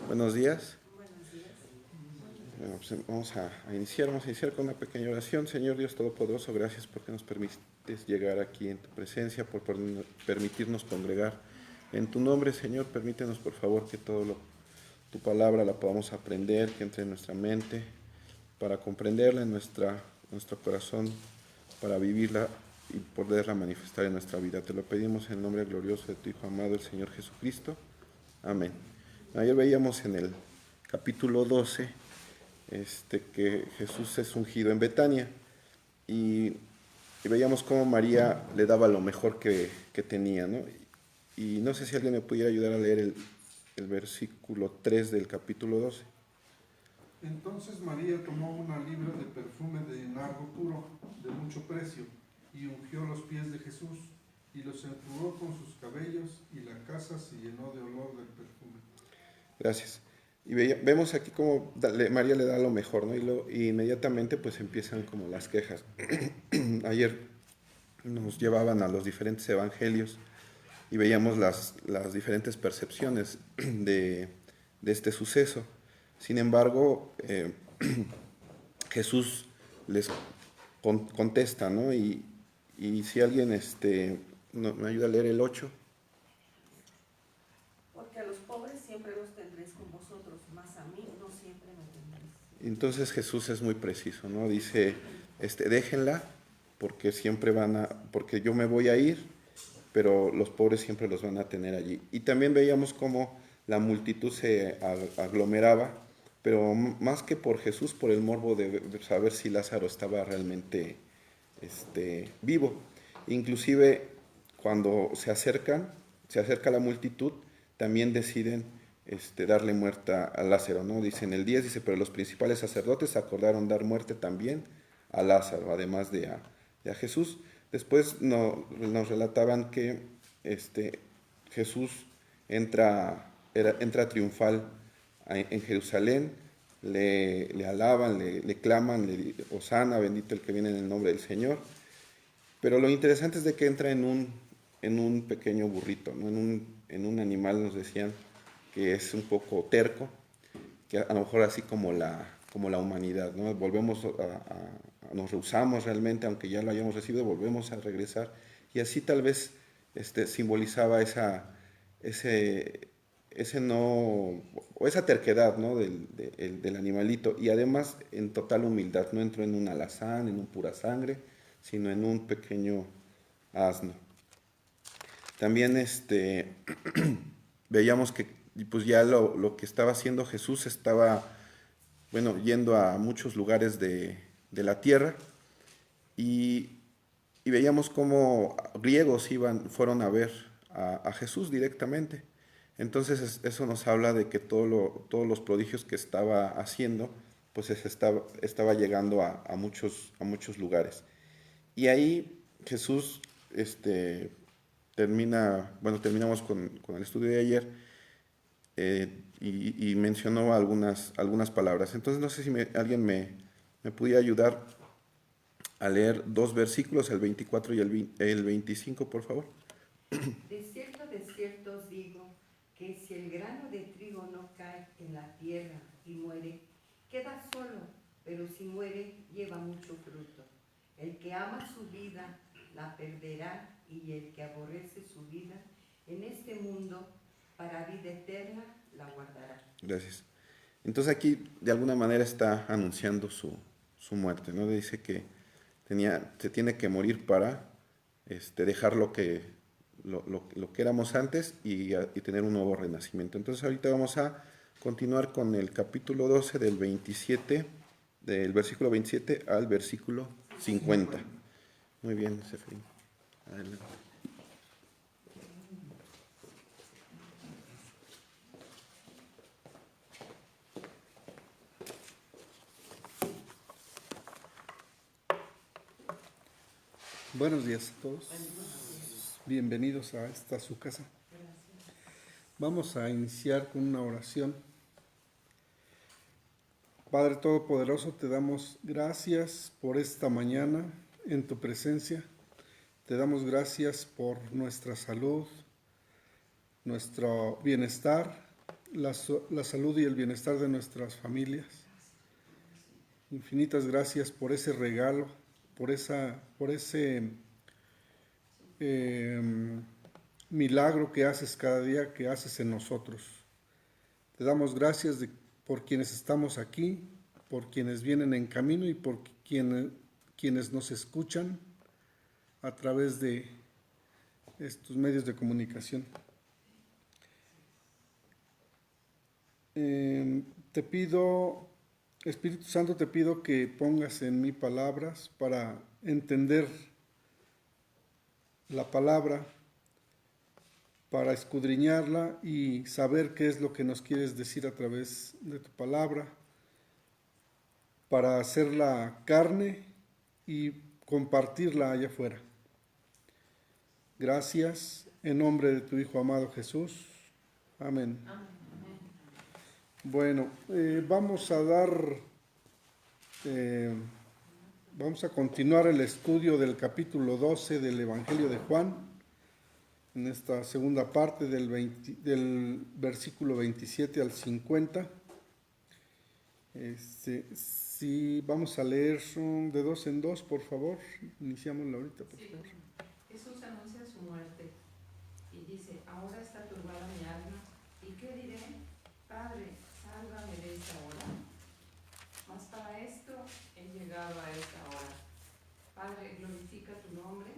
Buenos días. Buenos días. Bueno, pues vamos a iniciar con una pequeña oración. Señor Dios Todopoderoso, gracias porque nos permites llegar aquí en tu presencia, por permitirnos congregar en tu nombre. Señor, permítenos por favor que tu palabra la podamos aprender, que entre en nuestra mente, para comprenderla en nuestro corazón, para vivirla y poderla manifestar en nuestra vida. Te lo pedimos en el nombre glorioso de tu Hijo amado, el Señor Jesucristo. Amén. Ayer veíamos en el capítulo 12 que Jesús es ungido en Betania y veíamos cómo María le daba lo mejor que tenía, ¿no? Y no sé si alguien me pudiera ayudar a leer el versículo 3 del capítulo 12. Entonces María tomó una libra de perfume de nardo puro, de mucho precio, y ungió los pies de Jesús, y los enjugó con sus cabellos, y la casa se llenó de olor del perfume. Gracias. Y vemos aquí cómo María le da lo mejor, ¿no? Y inmediatamente pues empiezan como las quejas. Ayer nos llevaban a los diferentes evangelios y veíamos las diferentes percepciones de este suceso. Sin embargo, Jesús les contesta, ¿no? Y si alguien me ayuda a leer el 8. Porque a los pobres siempre los tendréis con vosotros, mas a mí no siempre me tendréis. Entonces Jesús es muy preciso, ¿no? Dice, déjenla, porque porque yo me voy a ir, pero los pobres siempre los van a tener allí. Y también veíamos cómo la multitud se aglomeraba, pero más que por Jesús, por el morbo de saber si Lázaro estaba realmente vivo. Inclusive cuando se acerca la multitud, también deciden darle muerte a Lázaro, ¿no? Dice en el 10, dice, pero los principales sacerdotes acordaron dar muerte también a Lázaro, además de a Jesús. Después nos relataban que Jesús entra triunfal en Jerusalén, le alaban, le claman, Hosana, bendito el que viene en el nombre del Señor. Pero lo interesante es de que entra en un pequeño burrito, ¿no? En un animal, nos decían, que es un poco terco, que a lo mejor así como la humanidad, ¿no? Nos rehusamos realmente, aunque ya lo hayamos recibido, volvemos a regresar. Y así tal vez simbolizaba ese no, o esa terquedad, ¿no? del animalito. Y además en total humildad, no entró en un alazán, en un pura sangre, sino en un pequeño asno. También veíamos que pues ya lo que estaba haciendo Jesús estaba, bueno, yendo a muchos lugares de la tierra y veíamos cómo griegos fueron a ver a Jesús directamente. Entonces eso nos habla de que todos los prodigios que estaba haciendo, pues estaba llegando a muchos lugares. Y ahí Jesús terminamos con el estudio de ayer, y mencionó algunas palabras. Entonces no sé si alguien me pudiera ayudar a leer dos versículos, el 24 y el 25, por favor. De cierto os digo, que si el grano de trigo no cae en la tierra y muere, queda solo, pero si muere, lleva mucho fruto. El que ama su vida, la perderá, y el que aborrece su vida en este mundo, para vida eterna, la guardará. Gracias. Entonces aquí de alguna manera está anunciando su muerte, ¿no? Dice que se tiene que morir para dejar lo que éramos antes y tener un nuevo renacimiento. Entonces ahorita vamos a continuar con el capítulo 12 del versículo 27 al versículo 50. Muy bien, Seferín. Adelante. Buenos días a todos. Bienvenidos a su casa. Vamos a iniciar con una oración. Padre Todopoderoso, te damos gracias por esta mañana en tu presencia. Te damos gracias por nuestra salud, nuestro bienestar la salud y el bienestar de nuestras familias. Infinitas gracias por ese regalo, por ese milagro que haces cada día, que haces en nosotros. Te damos gracias por quienes estamos aquí, por quienes vienen en camino y por quienes nos escuchan a través de estos medios de comunicación. Te pido, Espíritu Santo, te pido que pongas en mí palabras para entender la palabra, para escudriñarla y saber qué es lo que nos quieres decir a través de tu palabra, para hacerla carne y compartirla allá afuera. Gracias, en nombre de tu Hijo amado Jesús. Amén. Bueno, vamos a continuar el estudio del capítulo 12 del Evangelio de Juan, en esta segunda parte del versículo 27 al 50. Sí, vamos a leer de dos en dos, por favor. Iniciámoslo ahorita, por favor. Jesús anuncia su muerte y dice: ahora está turbada mi alma, ¿y qué diré? Padre, sálvame de esta hora. Mas para esto he llegado a esta hora. Padre, glorifica tu nombre.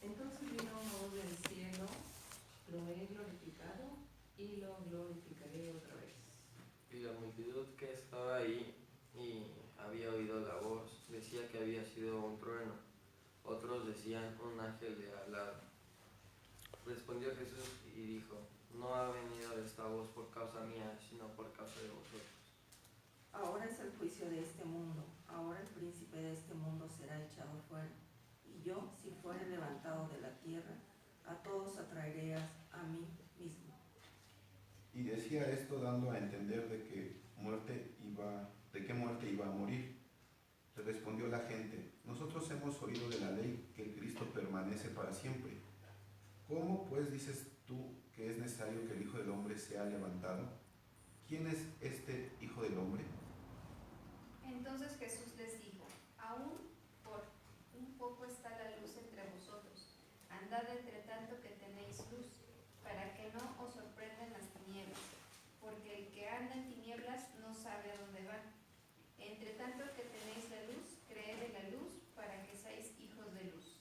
Entonces vino una voz del cielo: lo he glorificado y lo glorificaré otra vez. Y la multitud que estaba ahí y había oído la voz decía que había sido un trueno. Otros decían un ángel le ha hablado. Respondió Jesús y dijo: no ha venido esta voz por causa mía, sino por causa de vosotros. Ahora es el juicio de este mundo. Ahora el príncipe de este mundo será echado fuera. Y yo, si fuere levantado de la tierra, a todos atraeré a mí mismo. Y decía esto dando a entender de qué muerte iba a morir. Le respondió la gente: nosotros hemos oído de la ley que el Cristo permanece para siempre. ¿Cómo pues dices tú que es necesario que el Hijo del Hombre sea levantado? ¿Quién es este Hijo del Hombre? Entonces Jesús les dijo: aún por un poco está la luz entre vosotros. Andad entre tanto que tenéis luz, para que no os sorprendan las tinieblas, porque el que anda en tinieblas no sabe a dónde va. Entre tanto que tenéis la luz, creed en la luz, para que seáis hijos de luz.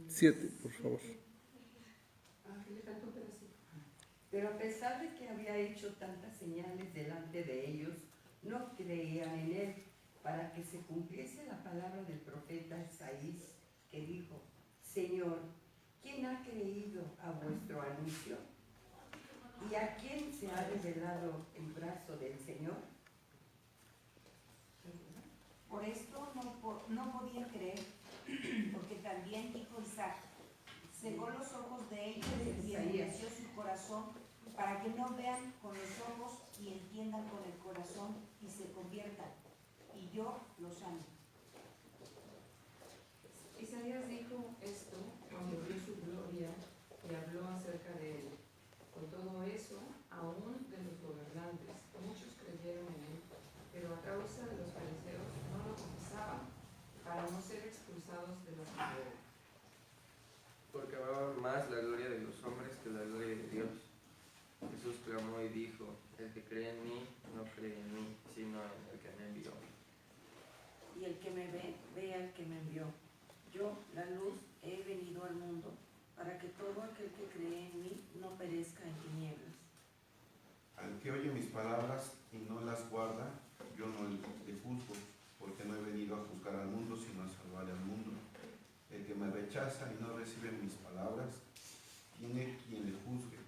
Siete, por favor. Pero a pesar de que había hecho tantas señales delante de ellos, no creían en él, para que se cumpliese la palabra del profeta Isaías, que dijo: Señor, ¿quién ha creído a vuestro anuncio? ¿Y a quién se ha revelado el brazo del Señor? Por esto no podía creer, porque también dijo Isaac: cegó los ojos de ellos y endureció su corazón, para que no vean con los ojos y entiendan con el corazón y se conviertan, y yo los amo. Isaías dijo esto cuando vio su gloria y habló acerca de él. Con todo eso, aún de los gobernantes, muchos creyeron en él, pero a causa de los fariseos no lo confesaban, para no ser expulsados de la asamblea. Porque amaba más la gloria de los hombres que la gloria de Dios. Jesús clamó y dijo: el que cree en mí, no cree en mí, sino en el que me envió. Y el que me ve, ve al que me envió. Yo, la luz, he venido al mundo, para que todo aquel que cree en mí no perezca en tinieblas. Al que oye mis palabras y no las guarda, yo no le juzgo, porque no he venido a juzgar al mundo, sino a salvar al mundo. El que me rechaza y no recibe mis palabras, tiene quien le juzgue.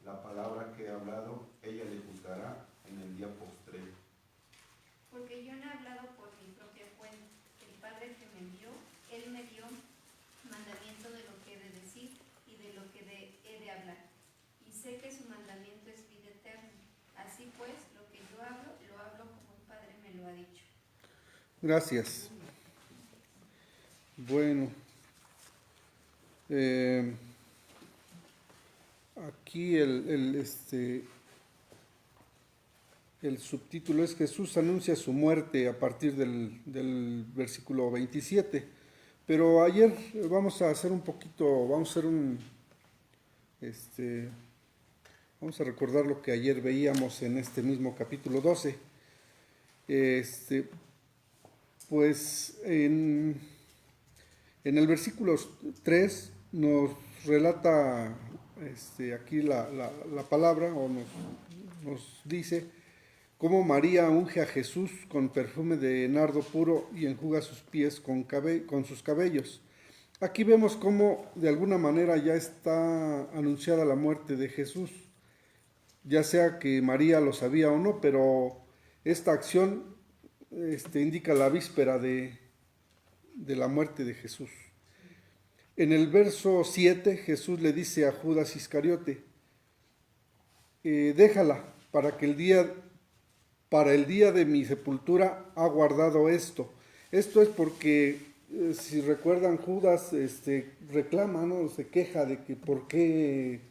La palabra que he hablado, ella le juzgará en el día postrero. Porque yo no he hablado por mi propia cuenta. El Padre que me envió, Él me dio mandamiento de lo que he de decir y de lo que he de hablar. Y sé que su mandamiento es vida eterna. Así pues, lo que yo hablo, lo hablo como el Padre me lo ha dicho. Gracias. Bueno, Aquí el subtítulo es Jesús anuncia su muerte a partir del versículo 27. Pero ayer vamos a hacer vamos a recordar lo que ayer veíamos en este mismo capítulo 12. Pues en el versículo 3 nos relata aquí la palabra, o nos dice cómo María unge a Jesús con perfume de nardo puro y enjuga sus pies con sus cabellos. Aquí vemos cómo de alguna manera ya está anunciada la muerte de Jesús, ya sea que María lo sabía o no, pero esta acción indica la víspera de la muerte de Jesús. En el verso 7 Jesús le dice a Judas Iscariote, déjala para el día de mi sepultura ha guardado esto. Esto es porque, si recuerdan, Judas reclama, ¿no? Se queja de que por qué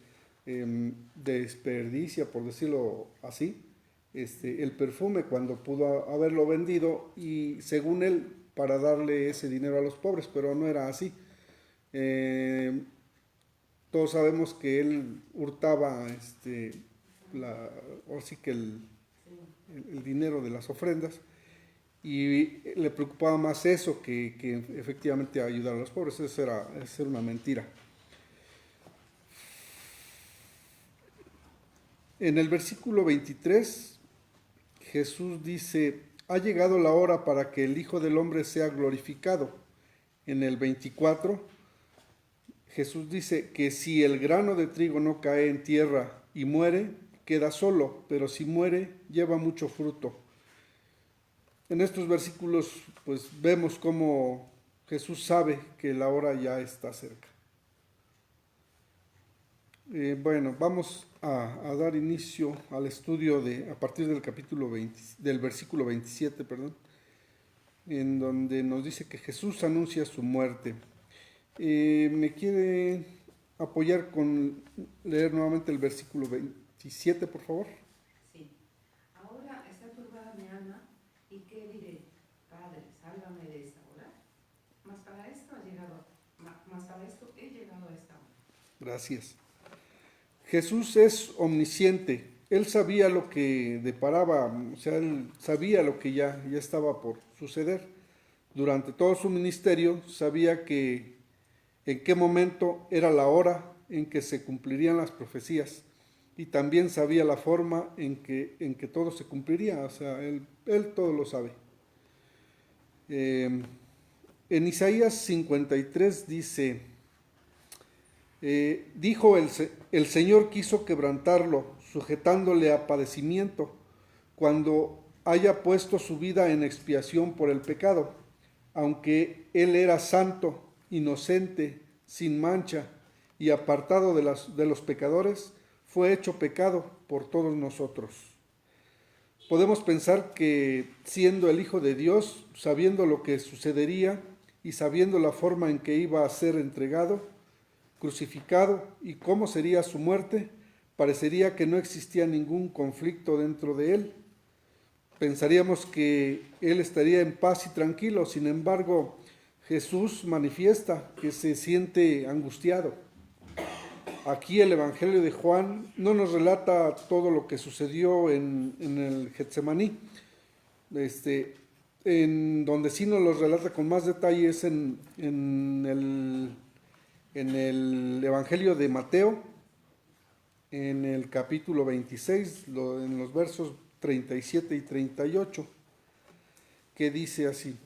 desperdicia, por decirlo así, el perfume cuando pudo haberlo vendido y según él para darle ese dinero a los pobres, pero no era así. Todos sabemos que él hurtaba el dinero de las ofrendas y le preocupaba más eso que efectivamente ayudar a los pobres. Eso era una mentira. En el versículo 23 Jesús dice, ha llegado la hora para que el Hijo del Hombre sea glorificado. En el 24 Jesús dice que si el grano de trigo no cae en tierra y muere, queda solo, pero si muere, lleva mucho fruto. En estos versículos, pues vemos cómo Jesús sabe que la hora ya está cerca. Vamos a dar inicio al estudio a partir del del versículo 27, en donde nos dice que Jesús anuncia su muerte. ¿Me quiere apoyar con leer nuevamente el versículo 27, por favor? Sí. Ahora está turbada mi alma, ¿y qué diré? Padre, sálvame de esta hora. Mas para esto he llegado a esta hora. Gracias. Jesús es omnisciente. Él sabía lo que deparaba, o sea, él sabía lo que ya estaba por suceder. Durante todo su ministerio sabía en qué momento era la hora en que se cumplirían las profecías y también sabía la forma en que todo se cumpliría, o sea, él todo lo sabe. En Isaías 53 dice, dijo el Señor quiso quebrantarlo, sujetándole a padecimiento, cuando haya puesto su vida en expiación por el pecado, aunque él era santo, inocente, sin mancha y apartado de los pecadores, fue hecho pecado por todos nosotros. Podemos pensar que siendo el Hijo de Dios, sabiendo lo que sucedería y sabiendo la forma en que iba a ser entregado, crucificado y cómo sería su muerte, parecería que no existía ningún conflicto dentro de él. Pensaríamos que él estaría en paz y tranquilo. Sin embargo, Jesús manifiesta que se siente angustiado. Aquí el Evangelio de Juan no nos relata todo lo que sucedió en el Getsemaní, en donde sí nos lo relata con más detalles en el Evangelio de Mateo, en el capítulo 26, en los versos 37 y 38, que dice así: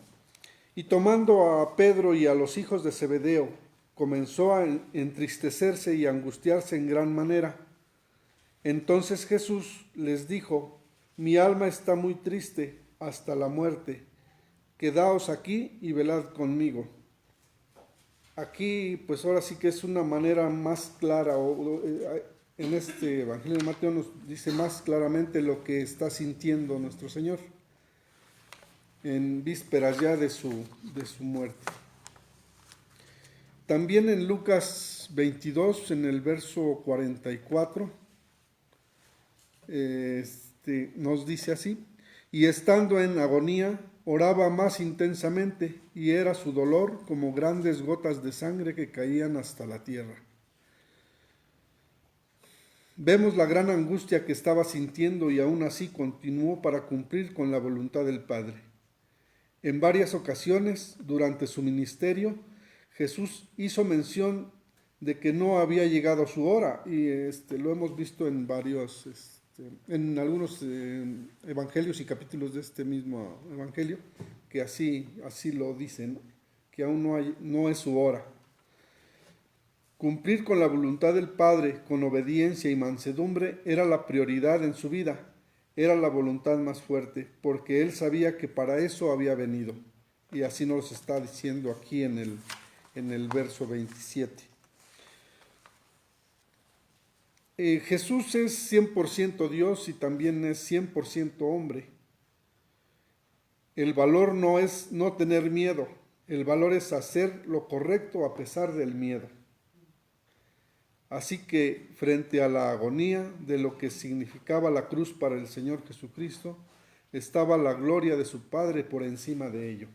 y tomando a Pedro y a los hijos de Zebedeo, comenzó a entristecerse y angustiarse en gran manera. Entonces Jesús les dijo: mi alma está muy triste hasta la muerte, quedaos aquí y velad conmigo. Aquí, pues ahora sí que es una manera más clara, en este Evangelio de Mateo nos dice más claramente lo que está sintiendo nuestro Señor en vísperas ya de su muerte. También en Lucas 22, en el verso 44, nos dice así: y estando en agonía, oraba más intensamente, y era su dolor como grandes gotas de sangre que caían hasta la tierra. Vemos la gran angustia que estaba sintiendo y aún así continuó para cumplir con la voluntad del Padre. En varias ocasiones durante su ministerio, Jesús hizo mención de que no había llegado su hora, y lo hemos visto en varios, en algunos evangelios y capítulos de este mismo evangelio, que así lo dicen, que aún no es su hora. Cumplir con la voluntad del Padre con obediencia y mansedumbre era la prioridad en su vida, era la voluntad más fuerte, porque él sabía que para eso había venido. Y así nos está diciendo aquí en el verso 27. Jesús es 100% Dios y también es 100% hombre. El valor no es no tener miedo, el valor es hacer lo correcto a pesar del miedo. Así que frente a la agonía de lo que significaba la cruz para el Señor Jesucristo, estaba la gloria de su Padre por encima de ello.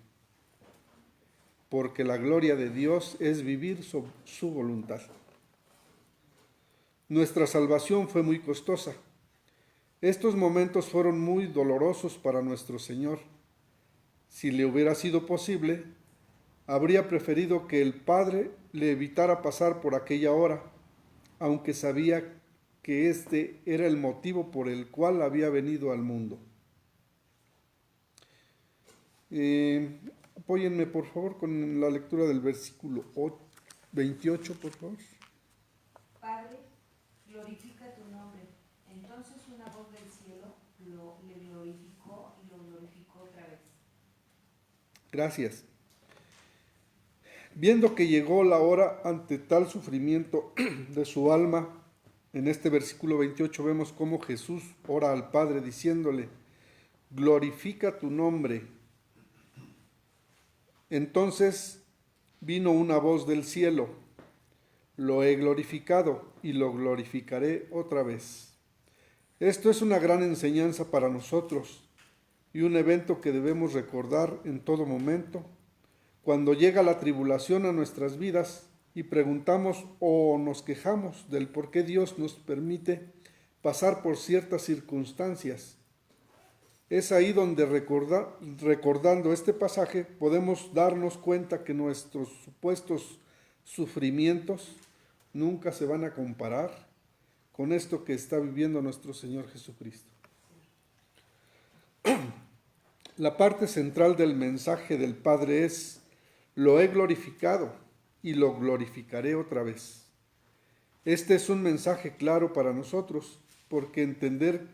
Porque la gloria de Dios es vivir su voluntad. Nuestra salvación fue muy costosa. Estos momentos fueron muy dolorosos para nuestro Señor. Si le hubiera sido posible, habría preferido que el Padre le evitara pasar por aquella hora, aunque sabía que este era el motivo por el cual había venido al mundo. Apóyenme por favor con la lectura del versículo 28, por favor. Padre, glorifica tu nombre. Entonces una voz del cielo le glorificó y lo glorificó otra vez. Gracias. Viendo que llegó la hora ante tal sufrimiento de su alma, en este versículo 28 vemos cómo Jesús ora al Padre diciéndole: glorifica tu nombre. Entonces vino una voz del cielo: lo he glorificado y lo glorificaré otra vez. Esto es una gran enseñanza para nosotros y un evento que debemos recordar en todo momento. Cuando llega la tribulación a nuestras vidas y preguntamos o nos quejamos del por qué Dios nos permite pasar por ciertas circunstancias, es ahí donde recordando este pasaje podemos darnos cuenta que nuestros supuestos sufrimientos nunca se van a comparar con esto que está viviendo nuestro Señor Jesucristo. La parte central del mensaje del Padre es: lo he glorificado y lo glorificaré otra vez. Este es un mensaje claro para nosotros, porque entender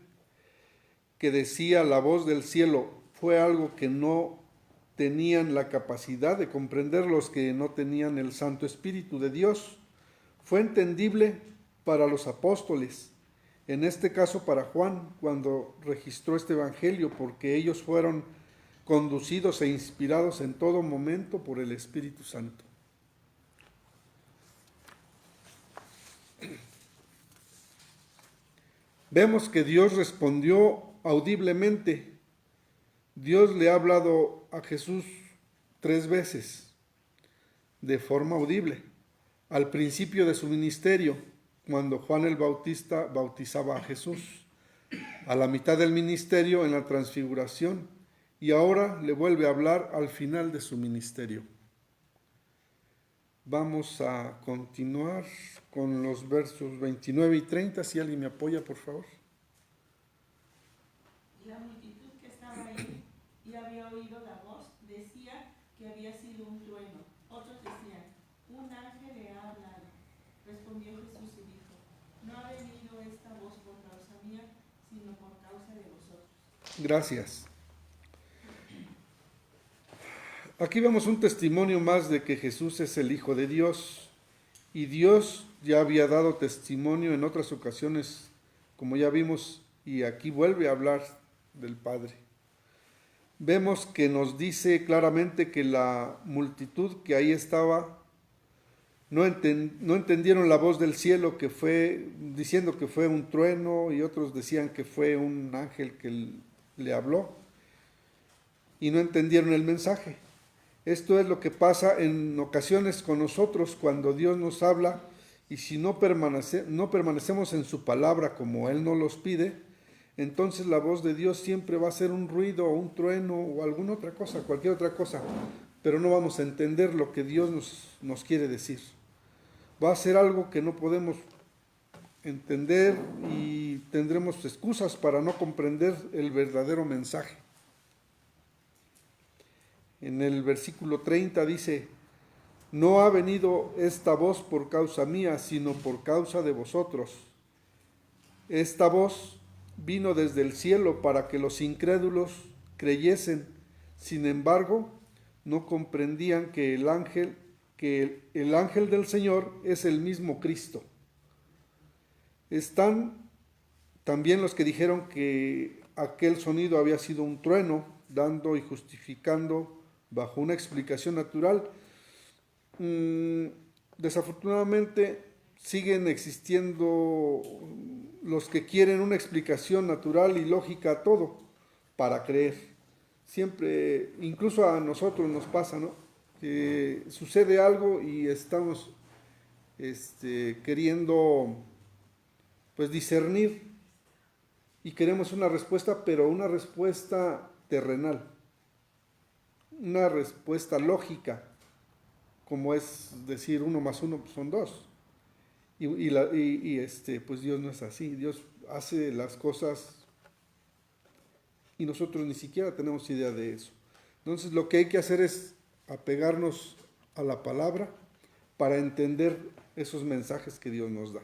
que decía la voz del cielo fue algo que no tenían la capacidad de comprender los que no tenían el Santo Espíritu de Dios. Fue entendible para los apóstoles, en este caso para Juan, cuando registró este evangelio, porque ellos fueron conducidos e inspirados en todo momento por el Espíritu Santo. Vemos que Dios respondió audiblemente. Dios le ha hablado a Jesús 3 veces de forma audible. Al principio de su ministerio, cuando Juan el Bautista bautizaba a Jesús. A la mitad del ministerio, en la transfiguración. Y ahora le vuelve a hablar al final de su ministerio. Vamos a continuar con los versos 29 y 30, si alguien me apoya, por favor. La multitud que estaba ahí y había oído la voz decía que había sido un trueno. Otros decían: un ángel le ha hablado. Respondió Jesús y dijo: no ha venido esta voz por causa mía, sino por causa de vosotros. Gracias. Aquí vemos un testimonio más de que Jesús es el Hijo de Dios, y Dios ya había dado testimonio en otras ocasiones, como ya vimos, y aquí vuelve a hablar del Padre. Vemos que nos dice claramente que la multitud que ahí estaba no entendieron la voz del cielo que fue diciendo que fue un trueno, y otros decían que fue un ángel que le habló, y no entendieron el mensaje. Esto es lo que pasa en ocasiones con nosotros cuando Dios nos habla, y si no permanecemos en su palabra como Él nos los pide, entonces la voz de Dios siempre va a ser un ruido o un trueno o alguna otra cosa, cualquier otra cosa, pero no vamos a entender lo que Dios nos quiere decir. Va a ser algo que no podemos entender y tendremos excusas para no comprender el verdadero mensaje. En el versículo 30 dice: no ha venido esta voz por causa mía, sino por causa de vosotros. Esta voz vino desde el cielo para que los incrédulos creyesen. Sin embargo, no comprendían que el ángel del Señor es el mismo Cristo. Están también los que dijeron que aquel sonido había sido un trueno, dando y justificando bajo una explicación natural. Desafortunadamente siguen existiendo los que quieren una explicación natural y lógica a todo para creer. Siempre, incluso a nosotros nos pasa, ¿no? Que sucede algo y estamos queriendo pues discernir y queremos una respuesta, pero una respuesta terrenal, una respuesta lógica, como es decir 1 más 1 son 2. Pues Dios no es así. Dios hace las cosas y nosotros ni siquiera tenemos idea de eso. Entonces lo que hay que hacer es apegarnos a la palabra para entender esos mensajes que Dios nos da.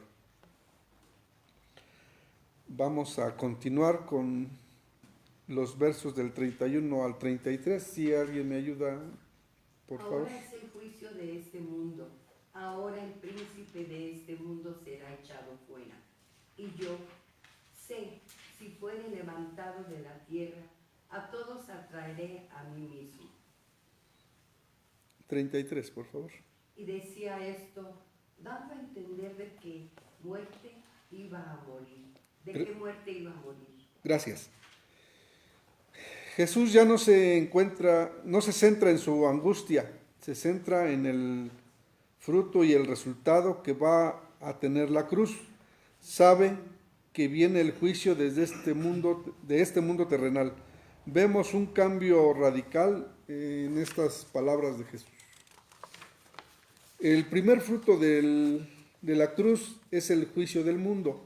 Vamos a continuar con los versos del 31 al 33. Si alguien me ayuda, por favor. Ahora es el juicio de este mundo. Ahora el príncipe de este mundo será echado fuera. Y yo sé, si fuere levantado de la tierra, a todos atraeré a mí mismo. 33, por favor. Y decía esto, dando a entender de qué muerte iba a morir. ¿De qué muerte iba a morir? Gracias. Jesús ya no se centra en su angustia, se centra en el fruto y el resultado que va a tener la cruz. Sabe que viene el juicio desde de este mundo terrenal. Vemos un cambio radical en estas palabras de Jesús. El primer fruto de la cruz es el juicio del mundo.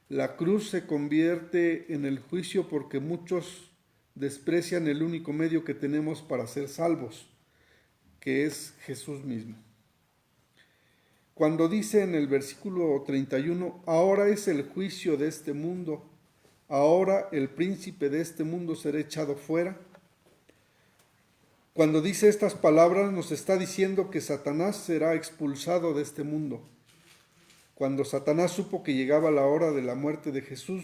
La cruz se convierte en el juicio porque muchos desprecian el único medio que tenemos para ser salvos, que es Jesús mismo. Cuando dice en el versículo 31, ahora es el juicio de este mundo, ahora el príncipe de este mundo será echado fuera. Cuando dice estas palabras nos está diciendo que Satanás será expulsado de este mundo. Cuando Satanás supo que llegaba la hora de la muerte de Jesús,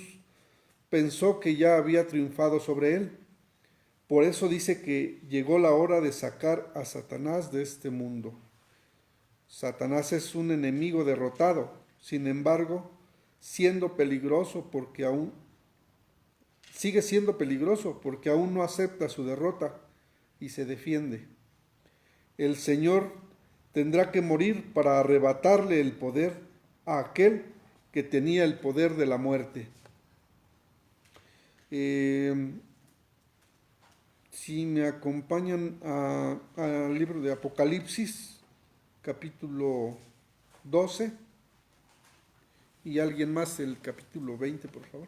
pensó que ya había triunfado sobre él. Por eso dice que llegó la hora de sacar a Satanás de este mundo. Satanás es un enemigo derrotado, sin embargo, sigue siendo peligroso porque aún no acepta su derrota y se defiende. El Señor tendrá que morir para arrebatarle el poder a aquel que tenía el poder de la muerte. Si me acompañan al libro de Apocalipsis, capítulo 12, y alguien más el capítulo 20, por favor.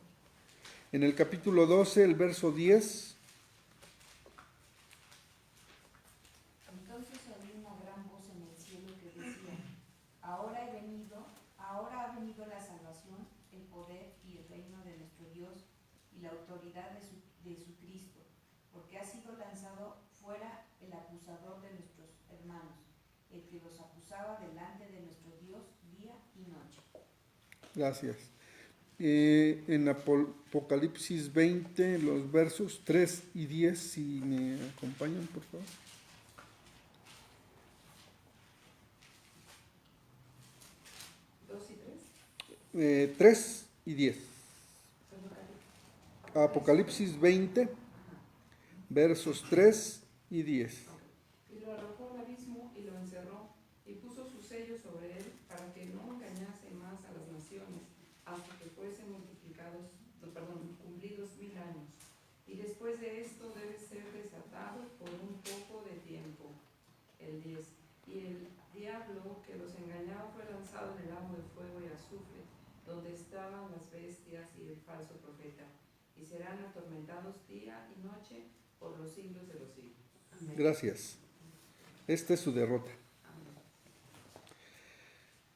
En el capítulo 12, el verso 10. Entonces oí una gran voz en el cielo que decía: ahora ha venido la salvación, el poder y el reino de nuestro Dios y la autoridad de su Cristo, porque ha sido lanzado fuera el acusador de nuestros hermanos, el que los acusaba delante de nuestro Dios día y noche. Gracias. En Apocalipsis 20, los versos 3 y 10, si me acompañan, por favor. 3 y 10. Apocalipsis 20, versos 3 y 10. Y lo arrojó al abismo y lo encerró, y puso sus sellos sobre él para que no engañase más a las naciones, hasta que fuesen cumplidos 1000 años. Y después de esto debe ser desatado por un poco de tiempo. El 10. Y el diablo que los engañaba fue lanzado en el lago de fuego y azufre, donde estaban las bestias y el falso profeta, y serán atormentados día y noche por los siglos de los siglos. Amén. Gracias. Esta es su derrota.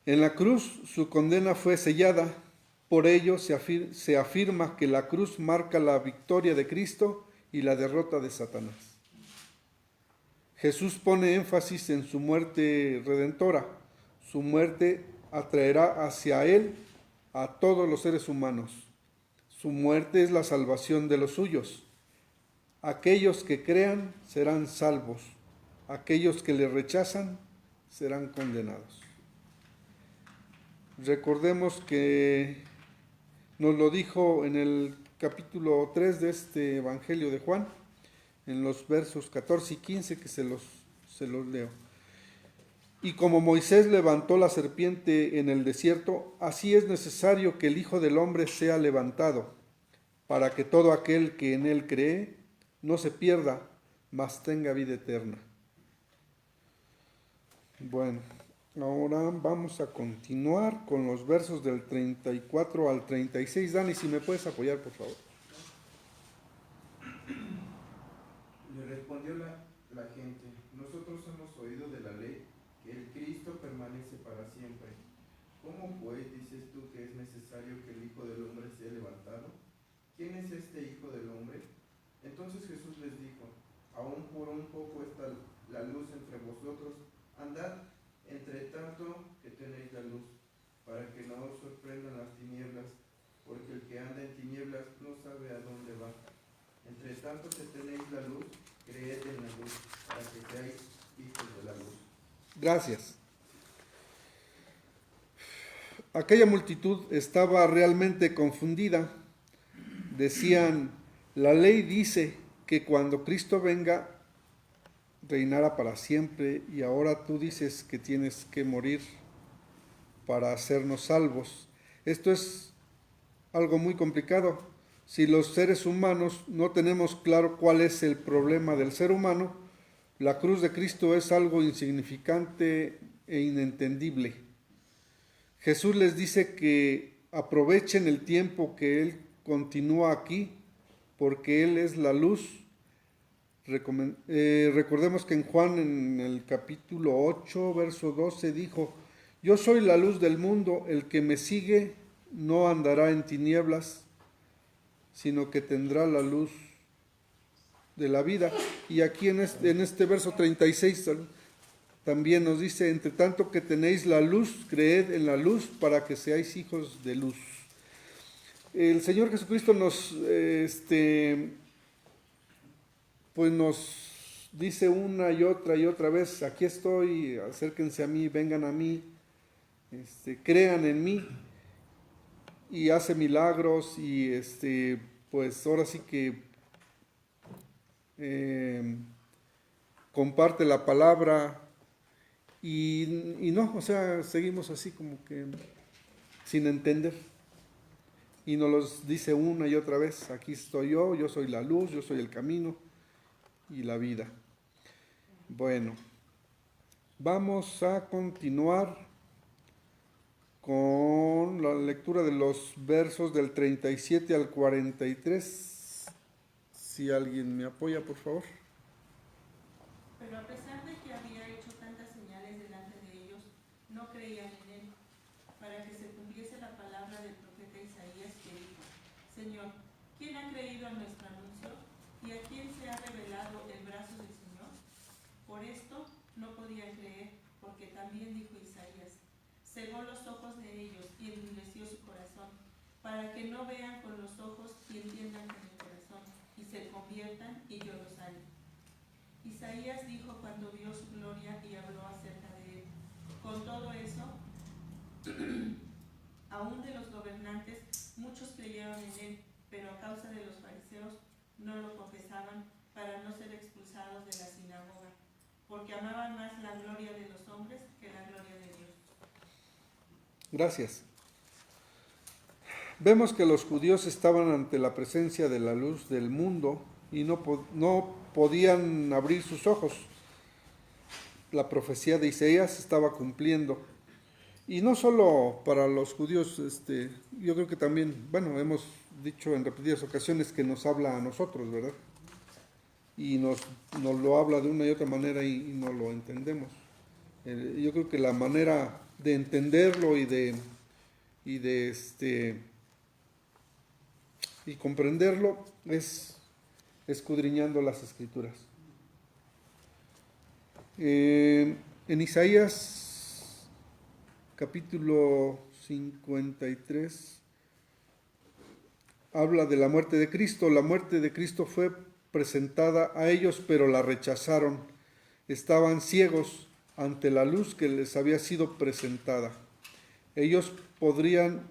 En la cruz su condena fue sellada. Por ello se afirma que la cruz marca la victoria de Cristo y la derrota de Satanás. Jesús pone énfasis en su muerte redentora. Su muerte atraerá hacia Él a todos los seres humanos. Su muerte es la salvación de los suyos. Aquellos que crean serán salvos. Aquellos que le rechazan serán condenados. Recordemos que nos lo dijo en el capítulo 3 de este Evangelio de Juan, en los versos 14 y 15, que se los leo. Y como Moisés levantó la serpiente en el desierto, así es necesario que el Hijo del Hombre sea levantado, para que todo aquel que en él cree no se pierda, mas tenga vida eterna. Bueno, ahora vamos a continuar con los versos del 34 al 36. Dani, si me puedes apoyar, por favor. Le respondió la gente: nosotros hemos oído de la ley que el Cristo permanece para siempre. ¿Cómo pues dices tú que es necesario que el Hijo del Hombre sea levantado? ¿Quién es este Hijo del Hombre? Entonces Jesús les dijo: aún por un poco está la luz entre vosotros, andad entre tanto que tenéis la luz, para que no os sorprendan las tinieblas, porque el que anda en tinieblas no sabe a dónde va. Entre tanto que tenéis la luz, creed en la luz, para que seáis hijos de la luz. Gracias. Aquella multitud estaba realmente confundida. Decían: la ley dice que cuando Cristo venga reinará para siempre, y ahora tú dices que tienes que morir para hacernos salvos. Esto es algo muy complicado. Si los seres humanos no tenemos claro cuál es el problema del ser humano, la cruz de Cristo es algo insignificante e inentendible. Jesús les dice que aprovechen el tiempo que Él continúa aquí, porque Él es la luz. Recordemos que en Juan, en el capítulo 8, verso 12, dijo: yo soy la luz del mundo, el que me sigue no andará en tinieblas, sino que tendrá la luz de la vida. Y aquí en este verso 36 también nos dice: entre tanto que tenéis la luz, creed en la luz para que seáis hijos de luz. El Señor Jesucristo nos dice una y otra vez: aquí estoy, acérquense a mí, vengan a mí, crean en mí. Y hace milagros y pues ahora sí que comparte la palabra y no, o sea, seguimos así como que sin entender. Y nos los dice una y otra vez: aquí estoy yo soy la luz, yo soy el camino y la vida. Bueno, vamos a continuar con la lectura de los versos del 37 al 43. Si alguien me apoya, por favor. Pero a pesar de que había hecho tantas señales delante de ellos, no creían en él, para que se cumpliese la palabra del profeta Isaías, que dijo: Señor, ¿quién ha creído a nuestro anuncio? ¿Y a quién se ha revelado el brazo del Señor? Por esto no podían creer, porque también dijo Isaías: cegó los ojos de ellos y endureció su corazón, para que no vean con los ojos y entiendan con el corazón, y se conviertan y yo los sane. Isaías dijo cuando vio su gloria y habló acerca de él: con todo eso, Aún de los gobernantes muchos creyeron en él, pero a causa de los fariseos no lo confesaban para no ser expulsados de la sinagoga, porque amaban más la gloria de los hombres que la gloria de Dios. Gracias. Vemos que los judíos estaban ante la presencia de la luz del mundo y no podían abrir sus ojos. La profecía de Isaías estaba cumpliendo. Y no solo para los judíos, yo creo que también, hemos dicho en repetidas ocasiones que nos habla a nosotros, ¿verdad? Y nos lo habla de una y otra manera y no lo entendemos. Yo creo que la manera de entenderlo y comprenderlo es escudriñando las Escrituras. En Isaías capítulo 53 habla de la muerte de Cristo. La muerte de Cristo fue presentada a ellos, pero la rechazaron. Estaban ciegos ante la luz que les había sido presentada. Ellos podrían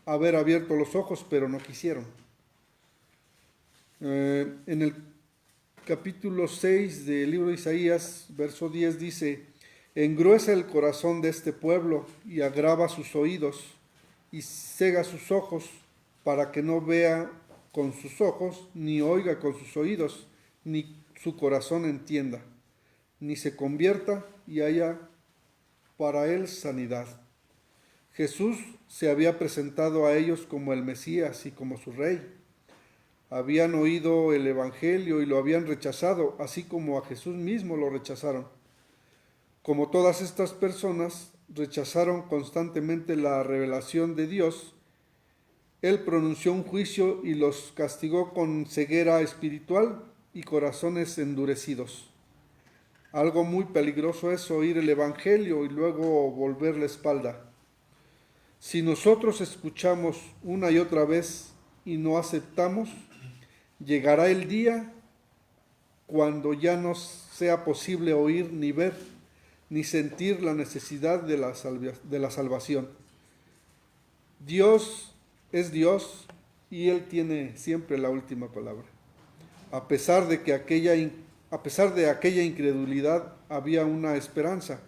haber abierto los ojos, pero no quisieron. En el capítulo 6 del libro de Isaías, verso 10 dice: engruesa el corazón de este pueblo y agrava sus oídos y cega sus ojos para que no vea con sus ojos, ni oiga con sus oídos, ni su corazón entienda, ni se convierta y haya para él sanidad. Jesús se había presentado a ellos como el Mesías y como su Rey. Habían oído el Evangelio y lo habían rechazado, así como a Jesús mismo lo rechazaron. Como todas estas personas rechazaron constantemente la revelación de Dios, Él pronunció un juicio y los castigó con ceguera espiritual y corazones endurecidos. Algo muy peligroso es oír el Evangelio y luego volver la espalda. Si nosotros escuchamos una y otra vez y no aceptamos, llegará el día cuando ya no sea posible oír ni ver, ni sentir la necesidad de la salvación. Dios es Dios y Él tiene siempre la última palabra. A pesar de aquella incredulidad, había una esperanza.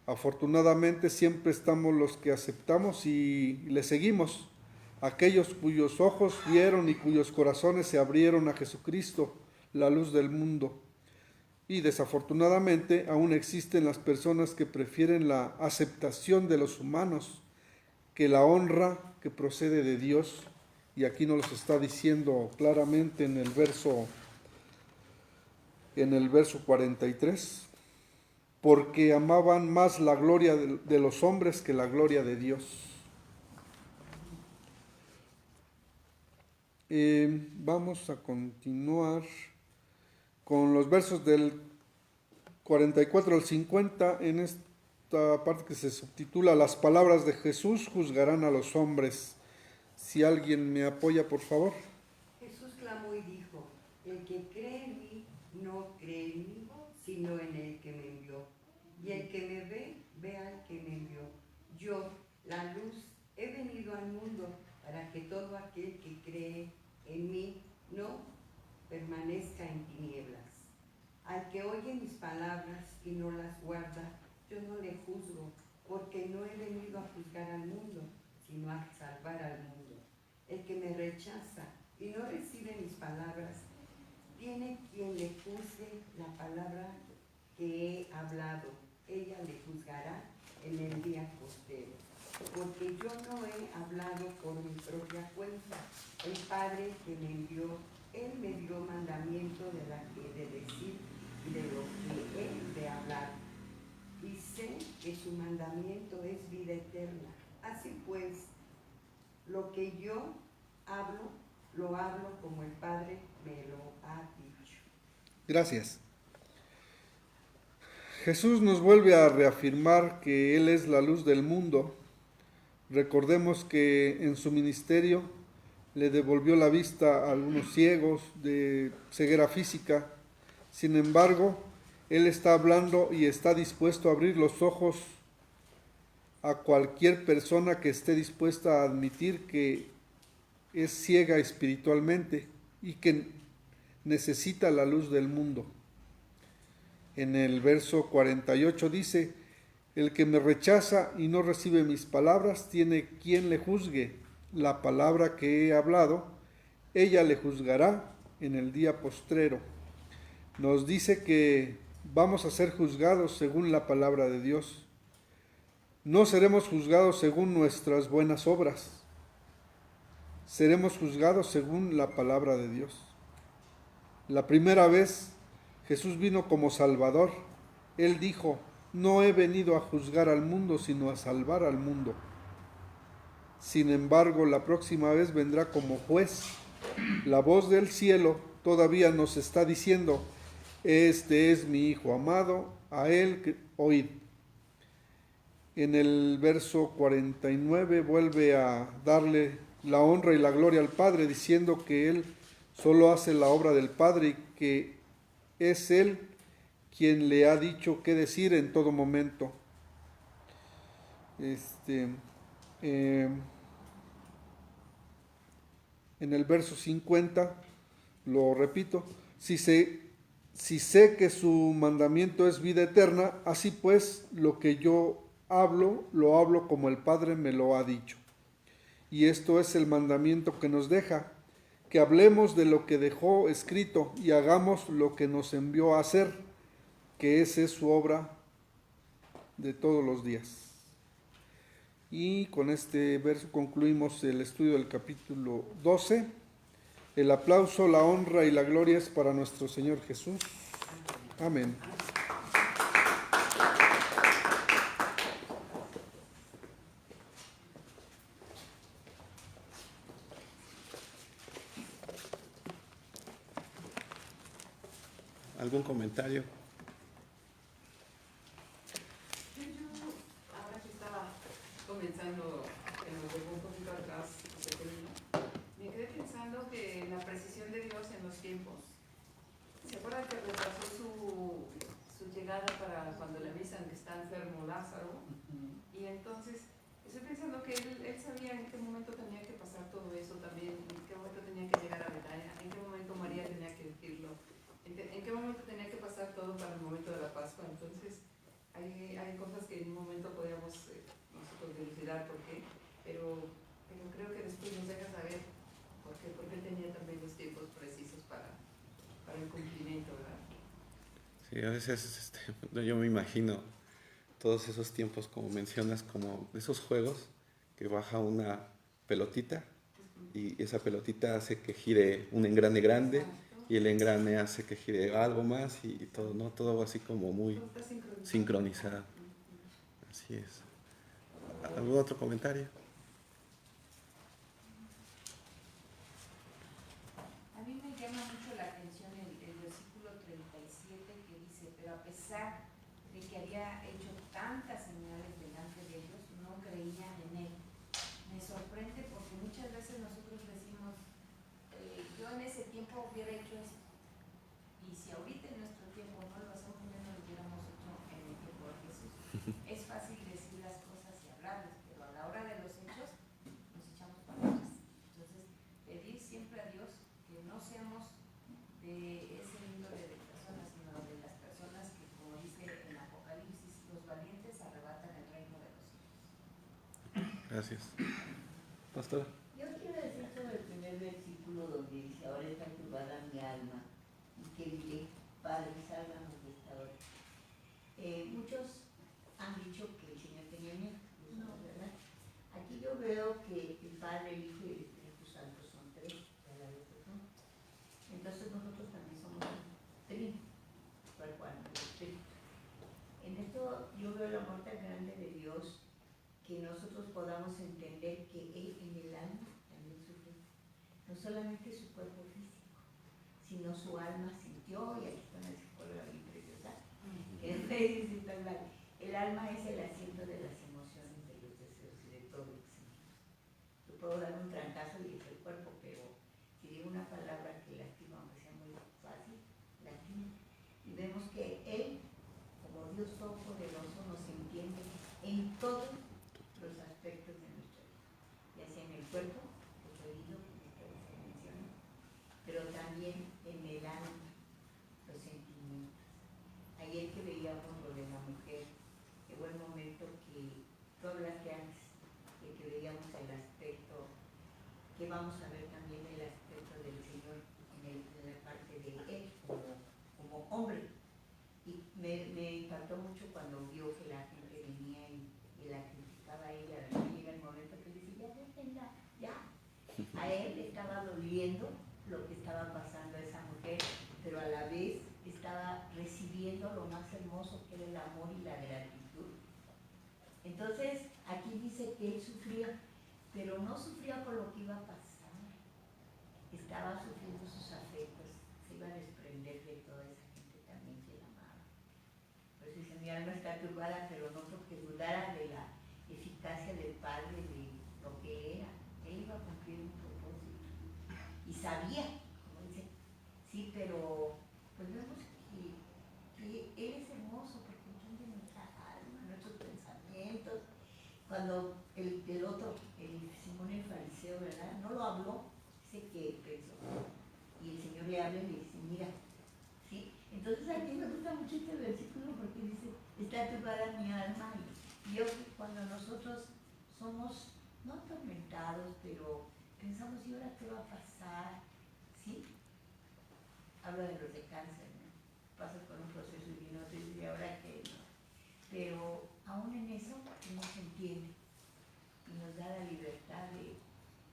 Afortunadamente siempre estamos los que aceptamos y le seguimos. Aquellos cuyos ojos vieron y cuyos corazones se abrieron a Jesucristo, la luz del mundo. Y desafortunadamente aún existen las personas que prefieren la aceptación de los humanos que la honra que procede de Dios. Y aquí nos lo está diciendo claramente en el verso 43. Porque amaban más la gloria de los hombres que la gloria de Dios. Vamos a continuar con los versos del 44 al 50 en esta parte que se subtitula Las palabras de Jesús juzgarán a los hombres. Si alguien me apoya, por favor. Jesús clamó y dijo: el que cree en mí no cree en mí, sino en el que me envió. Y el que me ve, ve al que me envió. Yo, la luz, he venido al mundo para que todo aquel que cree en mí no permanezca en tinieblas. Al que oye mis palabras y no las guarda, yo no le juzgo, porque no he venido a juzgar al mundo, sino a salvar al mundo. El que me rechaza y no recibe mis palabras, tiene quien le juzgue la palabra que he hablado. Ella le juzgará en el día postero. Porque yo no he hablado por mi propia cuenta. El Padre que me envió, Él me dio mandamiento de decir y de lo que he de hablar. Y sé que su mandamiento es vida eterna. Así pues, lo que yo hablo, lo hablo como el Padre me lo ha dicho. Gracias. Jesús nos vuelve a reafirmar que Él es la luz del mundo. Recordemos que en su ministerio le devolvió la vista a algunos ciegos de ceguera física. Sin embargo, Él está hablando y está dispuesto a abrir los ojos a cualquier persona que esté dispuesta a admitir que es ciega espiritualmente y que necesita la luz del mundo. En el verso 48 dice: el que me rechaza y no recibe mis palabras tiene quien le juzgue. La palabra que he hablado, ella le juzgará en el día postrero. Nos dice que vamos a ser juzgados según la palabra de Dios. No seremos juzgados según nuestras buenas obras. Seremos juzgados según la palabra de Dios. La primera vez Jesús vino como Salvador. Él dijo: no he venido a juzgar al mundo, sino a salvar al mundo. Sin embargo, la próxima vez vendrá como juez. La voz del cielo todavía nos está diciendo: este es mi Hijo amado, a él oíd. En el verso 49 vuelve a darle la honra y la gloria al Padre, diciendo que Él solo hace la obra del Padre y que es Él quien le ha dicho qué decir en todo momento. En el verso 50, lo repito: si sé que su mandamiento es vida eterna, así pues lo que yo hablo, lo hablo como el Padre me lo ha dicho. Y esto es el mandamiento que nos deja, que hablemos de lo que dejó escrito y hagamos lo que nos envió a hacer, que esa es su obra de todos los días. Y con este verso concluimos el estudio del capítulo 12. El aplauso, la honra y la gloria es para nuestro Señor Jesús. Amén. ¿Algún comentario? Ahora que estaba comenzando, que nos dejó un poquito atrás, me quedé pensando que la precisión de Dios en los tiempos. ¿Se acuerdan que retrasó su llegada para cuando le avisan que está enfermo Lázaro? Y entonces estoy pensando que él sabía en qué momento tenía que pasar todo eso también, en qué momento tenía que llegar a Betania, en qué momento María tenía que decirlo, en qué momento tenía que pasar todo para el momento de la Pascua. Entonces hay cosas que en un momento podíamos nosotros dilucidar por qué, pero creo que después nos deja saber porque tenía también los tiempos precisos para el cumplimiento, ¿verdad? Sí, a veces yo me imagino todos esos tiempos, como mencionas, como esos juegos que baja una pelotita y esa pelotita hace que gire un engrane grande y el engrane hace que gire algo más y todo, ¿no? Todo así como muy sincronizado. Así es. ¿Algún otro comentario? A mí me llama mucho la atención el versículo 37 que dice: pero a pesar de que había hecho tantas señales delante de ellos, no creían en él. Me sorprende porque muchas veces nosotros decimos: yo en ese tiempo hubiera hecho esto, y si ahorita en nuestro tiempo no lo hacemos, ya no lo hubiéramos hecho en el tiempo de Jesús. Es fácil decir las cosas y hablarlas, pero a la hora de los hechos nos echamos para atrás. Entonces, pedir siempre a Dios que no seamos de ese índole de personas, sino de las personas que, como dice en Apocalipsis, los valientes arrebatan el reino de los cielos. Gracias. Pastor. Yo quiero decir sobre el primer versículo donde dice: ahora está turbada mi alma, y que diré, Padre, sálvame de esta hora. Muchos han dicho que el Señor tenía miedo, ¿verdad? Aquí yo veo que el Padre, el Hijo y el Espíritu Santo son tres, ¿verdad? Entonces nosotros también somos tres, cuerpo, alma y espíritu. En esto yo veo el amor tan grande de Dios, que nosotros podamos entender que Él en el alma también sufrió. No solamente su cuerpo físico, sino su alma sintió, y aquí está una psicóloga bien preciosa, que es el alma es el asiento de las emociones, de los deseos y de todo lo que sentimos. Yo puedo dar un trancazo y es el cuerpo, pero si digo una palabra que lastima, aunque sea muy fácil, lastima. Y vemos que Él, como Dios Todopoderoso, nos entiende en todo vamos a ver también el aspecto del Señor en la parte de Él como hombre. Y me impactó mucho cuando vio que la gente venía y la criticaba a ella. Llega el momento que dice, ya déjenla, ya. A él le estaba doliendo lo que estaba pasando a esa mujer, pero a la vez estaba recibiendo lo más hermoso que era el amor y la gratitud. Entonces, aquí dice que él sufría, pero no sufría por lo que iba a pasar. Estaba sufriendo sus afectos, se iba a desprender de toda esa gente también que la amaba. Pues dice, mi alma está turbada, pero no porque dudara de la eficacia del Padre, de lo que era. Él iba a cumplir un propósito. Y sabía, como dice, sí, pero pues vemos que Él es hermoso porque entiende nuestra alma, nuestros pensamientos. Cuando el otro, el Simón el fariseo, ¿verdad? No lo habló, dice que pensó. Y el Señor le habla y le dice, mira, ¿sí? Entonces aquí me gusta mucho este versículo porque dice, está turbada mi alma. Y yo cuando nosotros somos, no atormentados, pero pensamos, ¿y ahora qué va a pasar? ¿Sí? Hablo de los de cáncer, ¿no? Pasas por un proceso y no te dice, ¿y ahora qué? No. Pero aún en eso no se entiende y nos da la libertad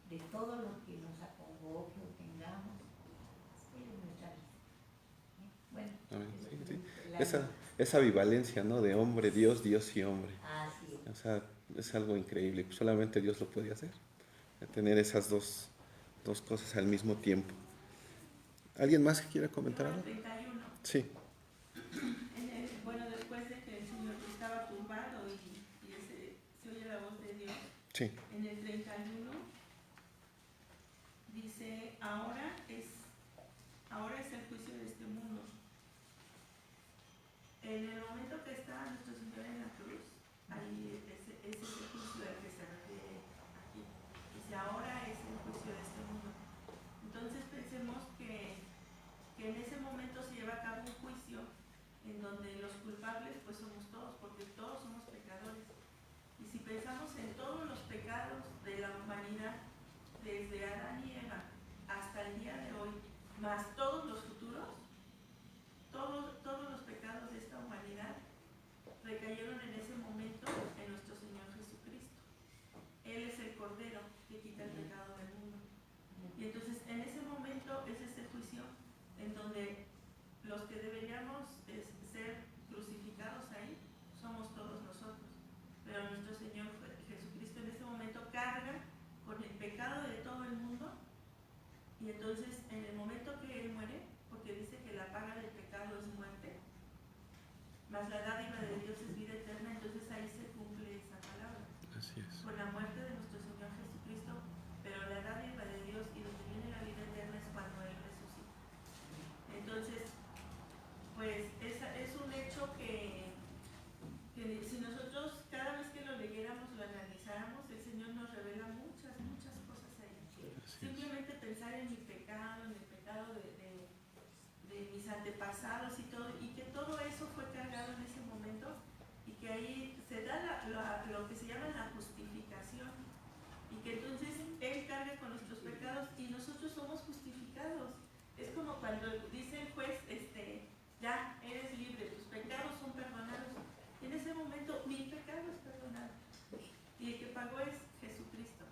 de todo lo que nos acongoje o tengamos. Es nuestra vida. Bueno, Amén. Sí. Esa vivalencia, ¿no? De hombre, Dios y hombre. así es. O sea, es algo increíble. Solamente Dios lo puede hacer. Tener esas dos cosas al mismo tiempo. ¿Alguien más que quiera comentar algo? 31. Sí. Bueno, después de que el Señor estaba turbado y se oye la voz de Dios, Sí. en el 31 dice, ahora es el juicio de este mundo. En el momento que está nuestro Señor en la cruz, ahí ese es el juicio al que se refiere aquí. Dice, ahora es el juicio de este mundo. Entonces pensemos que en ese momento se lleva a cabo un juicio en donde los culpables pues somos todos, porque todos somos pecadores. Y si pensamos en todos los pecados de la humanidad, desde Adán y Eva hasta el día de hoy, más todos los futuros, todos los pecados de esta humanidad recayeron en ese momento en nuestro Señor Jesucristo. Él es el Cordero que quita el pecado del mundo. Y entonces en ese momento es este juicio en donde los que deberíamos ser crucificados ahí somos todos nosotros. Pero nuestro Señor Jesucristo en ese momento carga con el pecado de todo el mundo. Y entonces en el momento que Él muere, porque dice que la paga del pecado es muerte, mas la dádiva de Dios es vida eterna, entonces ahí se cumple esa palabra. Así es. Con la muerte de nuestro Señor Jesucristo, pero la dádiva de Dios y donde viene la vida eterna es cuando Él resucita. Entonces, pues es un hecho que si nosotros cada vez que lo leyéramos, lo analizáramos, el Señor nos revela muchas cosas ahí. Simplemente pensar en mi pecado, en el pecado de mis antepasados y todo, y que todo eso fue cargado en ese momento, y que ahí se da lo que se llama la justificación, y que entonces Él carga con nuestros pecados y nosotros somos justificados. Es como cuando dice el juez, ya eres libre, tus pecados son perdonados. Y en ese momento mi pecado es perdonado. Y el que pagó es Jesucristo.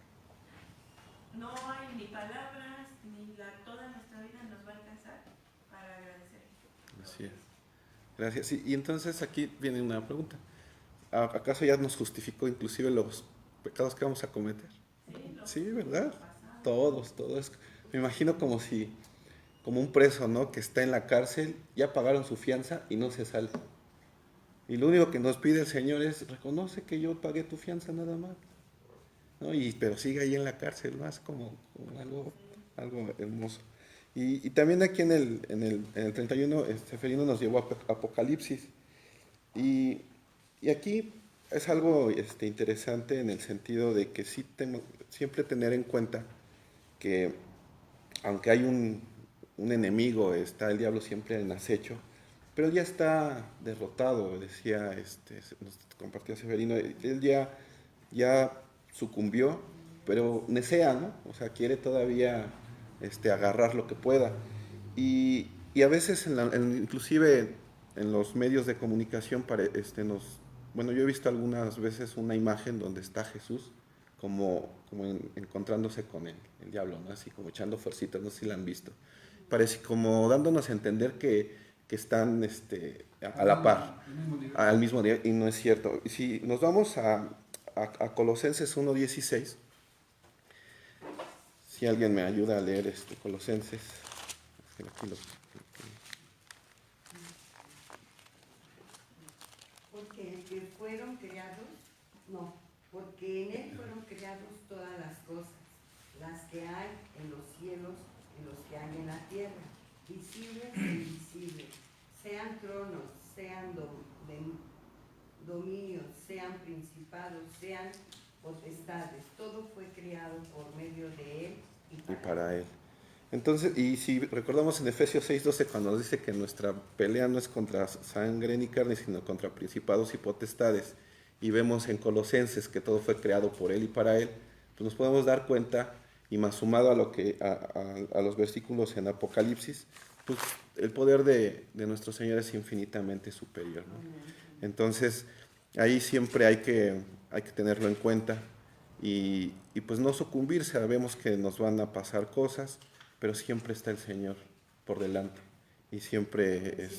No hay ni palabras, ni toda nuestra vida nos va a alcanzar para agradecer. Así es. Gracias. Sí, y entonces aquí viene una pregunta. ¿Acaso ya nos justificó inclusive los pecados que vamos a cometer? Sí, ¿verdad? Todos. Me imagino como un preso, ¿no? Que está en la cárcel, ya pagaron su fianza y no se sale. Y lo único que nos pide el Señor es, reconoce que yo pagué tu fianza nada más, ¿no? Pero sigue ahí en la cárcel, ¿no? Es como algo hermoso. Y también aquí en el 31, Seferino nos llevó a Apocalipsis. Y aquí es algo interesante en el sentido de que sí siempre tener en cuenta que aunque hay un enemigo, está el diablo siempre en acecho, pero él ya está derrotado, decía, nos compartía Severino, él ya sucumbió pero nesea, ¿no? O sea, quiere todavía agarrar lo que pueda. Y a veces, inclusive en los medios de comunicación, bueno, yo he visto algunas veces una imagen donde está Jesús como encontrándose con el diablo, ¿no? Así como echando fuercitas, no sé si la han visto. Parece como dándonos a entender que están a la par, al mismo nivel, y no es cierto. Y si nos vamos a Colosenses 1:16, si alguien me ayuda a leer Colosenses, aquí Porque el que fueron creados, no, porque en él fueron creados todas las cosas, las que hay en los cielos y los que hay en la tierra, visibles e invisibles, sean tronos, sean dominios, sean principados, sean potestades, todo fue creado por medio de él y para él. Entonces, y si recordamos en Efesios 6:12, cuando nos dice que nuestra pelea no es contra sangre ni carne, sino contra principados y potestades, y vemos en Colosenses que todo fue creado por él y para él, pues nos podemos dar cuenta, y más sumado a los versículos en Apocalipsis, pues el poder de nuestro Señor es infinitamente superior, ¿no? Entonces, ahí siempre hay que tenerlo en cuenta y pues no sucumbir. Sabemos que nos van a pasar cosas, pero siempre está el Señor por delante y siempre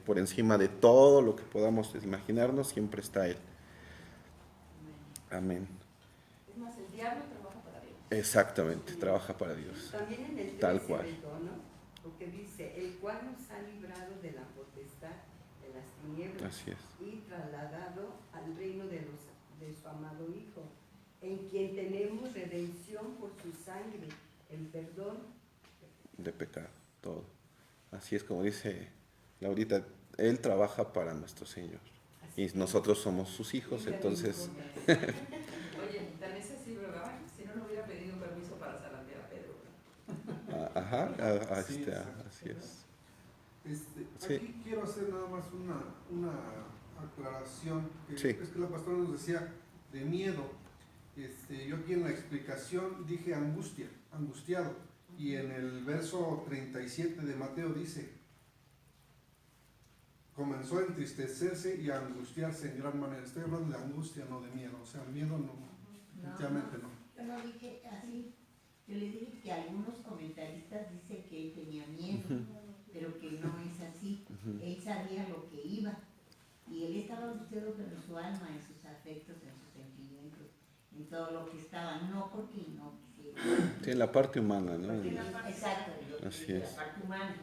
por encima de todo lo que podamos imaginarnos, siempre está Él. Amén. Es más, el diablo trabaja para Dios. Exactamente, trabaja para Dios. También en el 13 Tal cual. ¿no? Porque dice, el cual nos ha librado de la potestad de las tinieblas Así es. y trasladado al reino de su amado Hijo, en quien tenemos redención por su sangre, el perdón De pecado, todo. Así es como dice Laurita, Él trabaja para nuestro Señor. Y nosotros somos sus hijos, entonces... Oye, tan es así, ¿verdad? Si no, no hubiera pedido permiso para zarandear a Pedro. Ajá, Sí, así es. Aquí Sí. quiero hacer nada más una aclaración. Sí. Es que la pastora nos decía de miedo. Yo aquí en la explicación dije angustia, angustiado. Y en el verso 37 de Mateo dice, comenzó a entristecerse y a angustiarse en gran manera. Estoy hablando de angustia, no de miedo. O sea, miedo no, definitivamente no. Yo no dije así. Yo le dije que algunos comentaristas dicen que él tenía miedo, pero que no es así. Él sabía lo que iba. Y él estaba angustiado en su alma, en sus afectos, en sus sentimientos, en todo lo que estaba. No porque no quisiera. Sí, en la parte humana, ¿no? Exacto, Así la es. parte humana.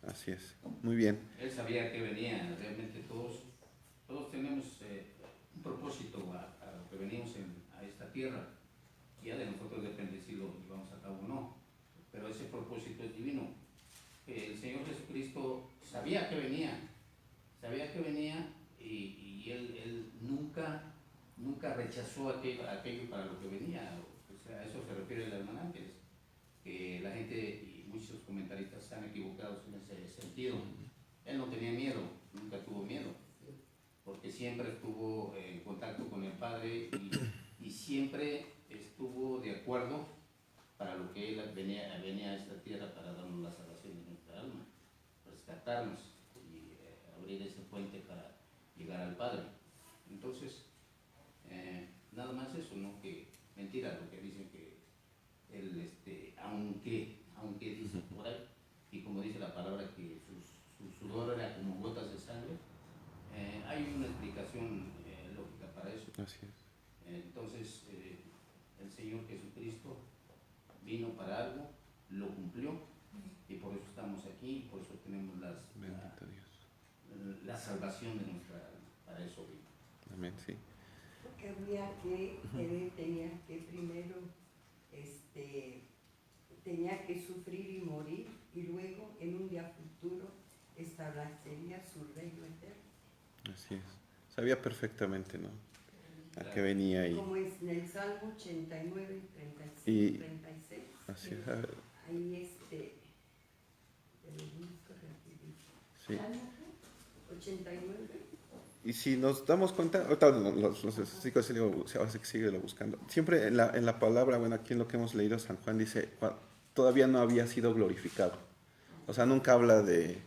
Así es. Muy bien. Él sabía que venía, realmente todos tenemos un propósito a lo que venimos a esta tierra. Ya de nosotros depende si lo llevamos a cabo o no, pero ese propósito es divino. El Señor Jesucristo sabía que venía y él nunca rechazó aquello para lo que venía. O sea, a eso se refiere el hermano Ángeles, que la gente y muchos comentaristas están equivocados en ese sentido. Él no tenía miedo, nunca tuvo miedo, porque siempre estuvo en contacto con el Padre y siempre estuvo de acuerdo para lo que él venía a esta tierra para darnos la salvación de nuestra alma, rescatarnos y abrir ese puente para llegar al Padre. Entonces, nada más eso, ¿no? Que mentira lo que dicen que él, aunque dice por ahí, y como dice la palabra que su sudor era como gotas de sangre, hay una explicación lógica para eso. Así es. Entonces, el Señor Jesucristo vino para algo, lo cumplió, y por eso estamos aquí, por eso tenemos Bendito Dios. la salvación de nuestra alma, para eso vino. Amén, sí. porque él tenía que primero, tenía que sufrir y morir, y luego en un día futuro establecería su reino eterno. Así es. Sabía perfectamente, ¿no? A qué venía y... Como es en el Salmo 89, 35, Y- 36. Así es. A ver, Ahí te lo busco rapidito. sí. Salmo 89. y si nos damos cuenta, ahorita los chicos siguen buscando. Siempre en la palabra, bueno, aquí en lo que hemos leído, San Juan dice, todavía no había sido glorificado. O sea, nunca habla de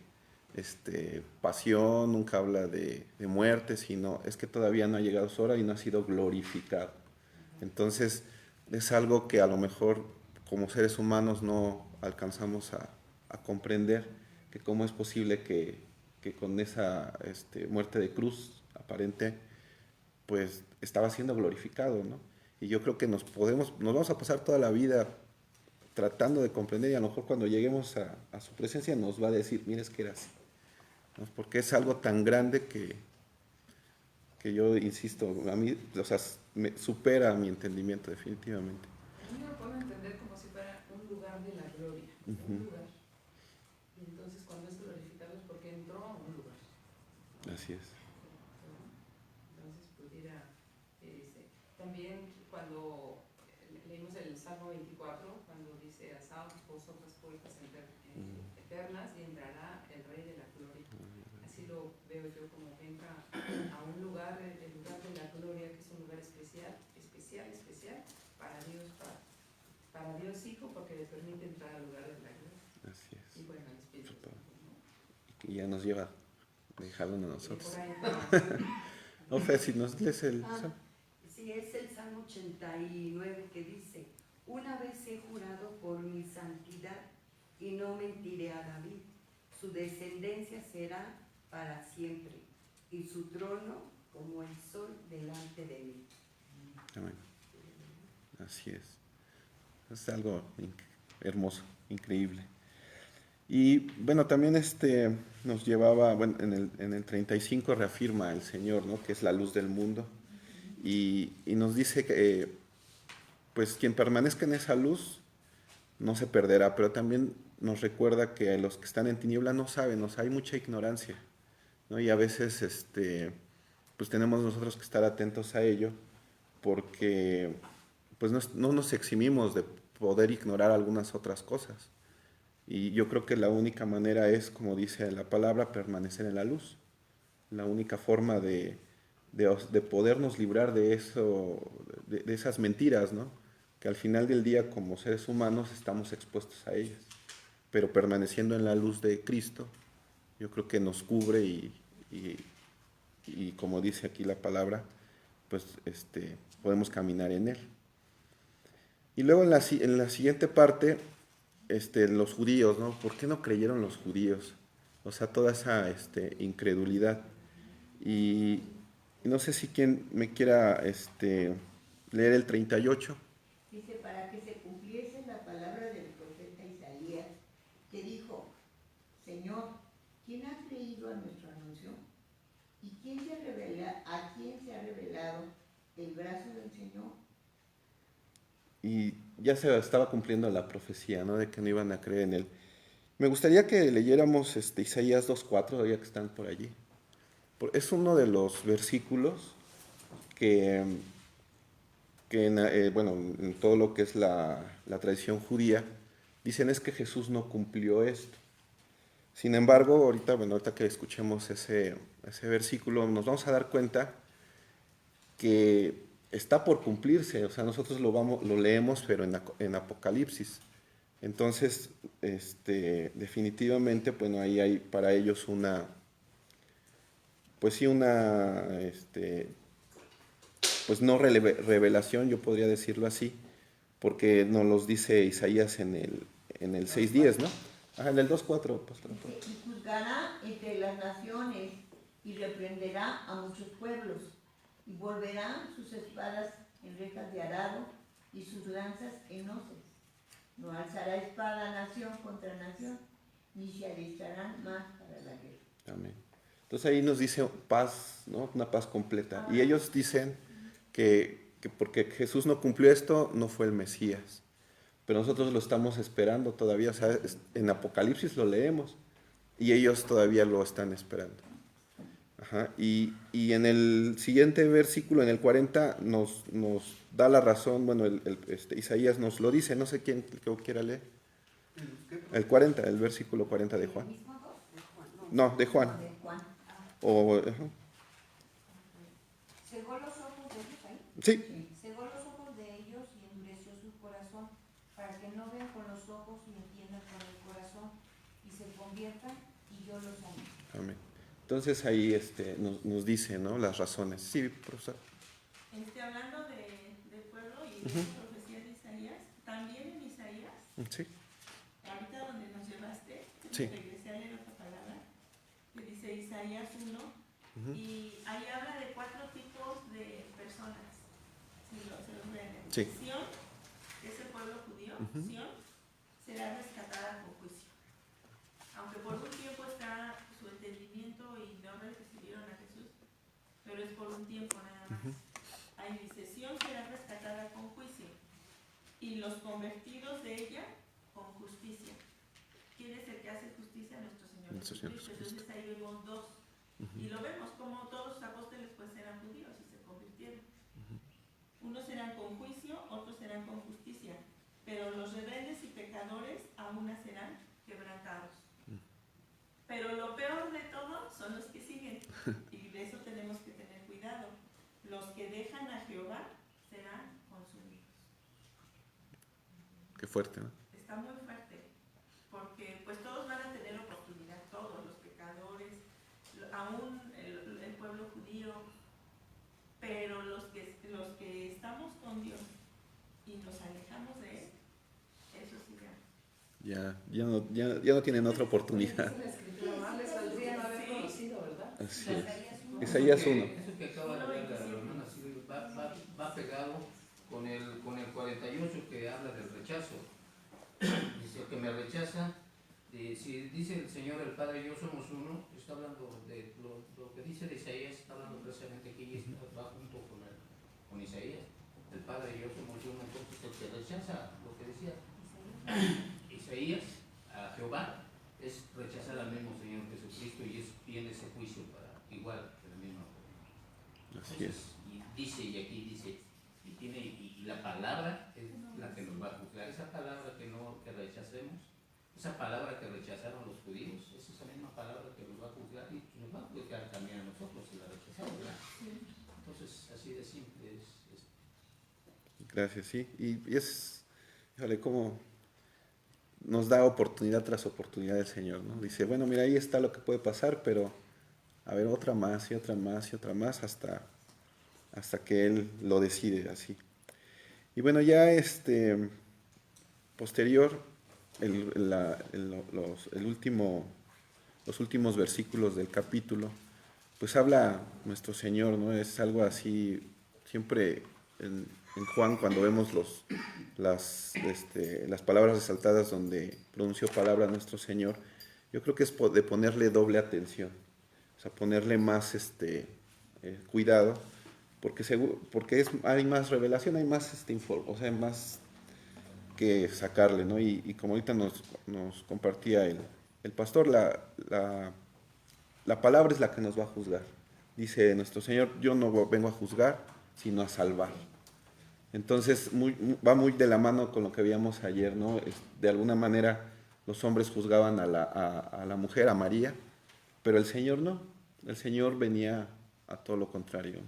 pasión, nunca habla de muerte, sino es que todavía no ha llegado su hora y no ha sido glorificado. Entonces, es algo que a lo mejor como seres humanos no alcanzamos a comprender, que cómo es posible que con esa muerte de cruz aparente, pues estaba siendo glorificado, ¿no? Y yo creo que nos vamos a pasar toda la vida tratando de comprender, y a lo mejor cuando lleguemos a su presencia nos va a decir, mira, es que era así, ¿no? Porque es algo tan grande que yo insisto, a mí, o sea, me supera mi entendimiento definitivamente. Yo lo puedo entender como si fuera un lugar de la gloria, un lugar. Y entonces cuando es glorificado es porque entró a un lugar. Así es. Entonces pudiera, también cuando leímos el Salmo 24, cuando dice, asaos vosotras puertas eternas y entrará el Rey de la Gloria. Así lo veo yo, como que entra a un lugar, el lugar de la gloria, que es un lugar especial para Dios, para Dios Hijo, porque le permite entrar al lugar de la gloria. Así es. Y bueno, el Espíritu Santo, ¿no? Y ya nos lleva dejarlo a nosotros. Y No, Fe, si nos lees el... Sí, es el Salmo 89 que dice, una vez he jurado por mi santidad y no mentiré a David, su descendencia será para siempre y su trono como el sol delante de mí. Amén. Así es. Es algo hermoso, increíble. Y bueno, también nos llevaba, bueno, en el 35 reafirma el Señor, ¿no? Que es la luz del mundo. Y nos dice que pues quien permanezca en esa luz no se perderá, pero también nos recuerda que los que están en tiniebla no saben, o sea, hay mucha ignorancia, ¿no? Y a veces pues tenemos nosotros que estar atentos a ello, porque pues no nos eximimos de poder ignorar algunas otras cosas. Y yo creo que la única manera es, como dice la palabra, permanecer en la luz. La única forma de podernos librar de eso, de esas mentiras, ¿no? Que al final del día, como seres humanos, estamos expuestos a ellas. Pero permaneciendo en la luz de Cristo, yo creo que nos cubre y como dice aquí la palabra, pues podemos caminar en Él. Y luego en la siguiente parte, los judíos, ¿no? ¿Por qué no creyeron los judíos? O sea, toda esa incredulidad. Y no sé si quien me quiera leer el 38. Dice, para que se cumpliese la palabra del profeta Isaías, que dijo, Señor, ¿quién ha creído a nuestro anuncio? ¿Y a quién se ha revelado el brazo del Señor? Y ya se estaba cumpliendo la profecía, ¿no? De que no iban a creer en Él. Me gustaría que leyéramos Isaías 2:4, ya que están por allí. Es uno de los versículos que en todo lo que es la tradición judía, dicen es que Jesús no cumplió esto. Sin embargo, ahorita que escuchemos ese versículo, nos vamos a dar cuenta que está por cumplirse. O sea, nosotros lo leemos, pero en Apocalipsis. Entonces, definitivamente, bueno, ahí hay para ellos pues no revelación, yo podría decirlo así, porque nos los dice Isaías en el 6:10, ¿no? En el 2:4. Pues, y juzgará entre las naciones y reprenderá a muchos pueblos y volverán sus espadas en rejas de arado y sus lanzas en hoces. No alzará espada nación contra nación, ni se alistarán más para la guerra. Amén. Entonces ahí nos dice paz, ¿no? Una paz completa. Y ellos dicen que porque Jesús no cumplió esto, no fue el Mesías. Pero nosotros lo estamos esperando todavía. O sea, en Apocalipsis lo leemos y ellos todavía lo están esperando. Ajá. Y en el siguiente versículo, en el 40, nos da la razón. Bueno, Isaías nos lo dice. No sé quién quiera leer. El 40, el versículo 40 de Juan. No, de Juan. Sí, Cegó los ojos de ellos y endureció su corazón, para que no vean con los ojos y entiendan con el corazón, y se conviertan, y yo los amo. amén. Entonces ahí nos dice, ¿no?, las razones. Sí, profesor. Hablando del pueblo y de la profecía de Isaías, también en Isaías, Sí, ahorita donde nos llevaste, Sí. regresé a leer otra palabra, que dice Isaías 1, ujú, y ahí habla de 4 tipos de personas. Se los voy a leer. Sí. Sión, que es el pueblo judío, Ujú. Sión será rescatada con juicio. Aunque por un tiempo está su entendimiento y no recibieron a Jesús, pero es por un tiempo nada más. ujú. Ahí dice, Sión será rescatada con juicio, y los convertidos de ella con justicia. ¿Quién es el que hace justicia? Nuestro Señor Nuestro Señor Jesucristo. Entonces ahí vemos 2. Y lo vemos como todos los apóstoles pues eran judíos y se convirtieron. Unos eran con juicio, otros serán con justicia. Pero los rebeldes y pecadores aún serán quebrantados. Pero lo peor de todo son los que siguen. Y de eso tenemos que tener cuidado. Los que dejan a Jehová serán consumidos. Qué fuerte, ¿no? Está muy fuerte. Porque pues todos van a tener oportunidad. Todos los pecadores, aún el pueblo judío. Pero los que estamos con Dios y nos alejamos de Él, eso sí Ya no tienen otra oportunidad. Dice la escritura, más les valdría no haber conocido, ¿verdad? Así es. Isaías 1. Isaías 1. Eso que acaba de leer la hermana Silvia va pegado con el 48 que habla del rechazo. Dice que me rechaza. Si dice el Señor, el Padre y yo somos uno, está hablando de lo que dice de Isaías, está hablando precisamente aquí y va junto con Isaías. El Padre y yo somos uno, entonces el que rechaza lo que decía Isaías a Jehová es rechazar al mismo Señor Jesucristo y viene ese juicio para igual que el mismo. Así es. Y dice, y aquí dice, y la palabra es la que nos va a juzgar. Esa palabra que rechacemos, esa palabra que rechazaron los judíos, es esa misma palabra que nos va a juzgar y nos va a juzgar también a nosotros si la rechazamos, ¿verdad? Entonces, así de simple es. Gracias, sí. Y es, híjole, como nos da oportunidad tras oportunidad el Señor, ¿no? Dice, bueno, mira, ahí está lo que puede pasar, pero a ver, otra más y otra más y otra más hasta que Él lo decide así. Y bueno, ya posterior, los últimos versículos del capítulo, pues habla nuestro Señor, ¿no? Es algo así, siempre en Juan, cuando vemos las palabras resaltadas donde pronunció palabra nuestro Señor, yo creo que es de ponerle doble atención, o sea, ponerle más cuidado, porque hay más revelación, hay más o sea, más que sacarle, ¿no? Y como ahorita nos compartía el pastor, la palabra es la que nos va a juzgar. Dice nuestro Señor, yo no vengo a juzgar, sino a salvar. Entonces va muy de la mano con lo que veíamos ayer, ¿no? De alguna manera los hombres juzgaban a la mujer, a María, pero el Señor no. El Señor venía a todo lo contrario.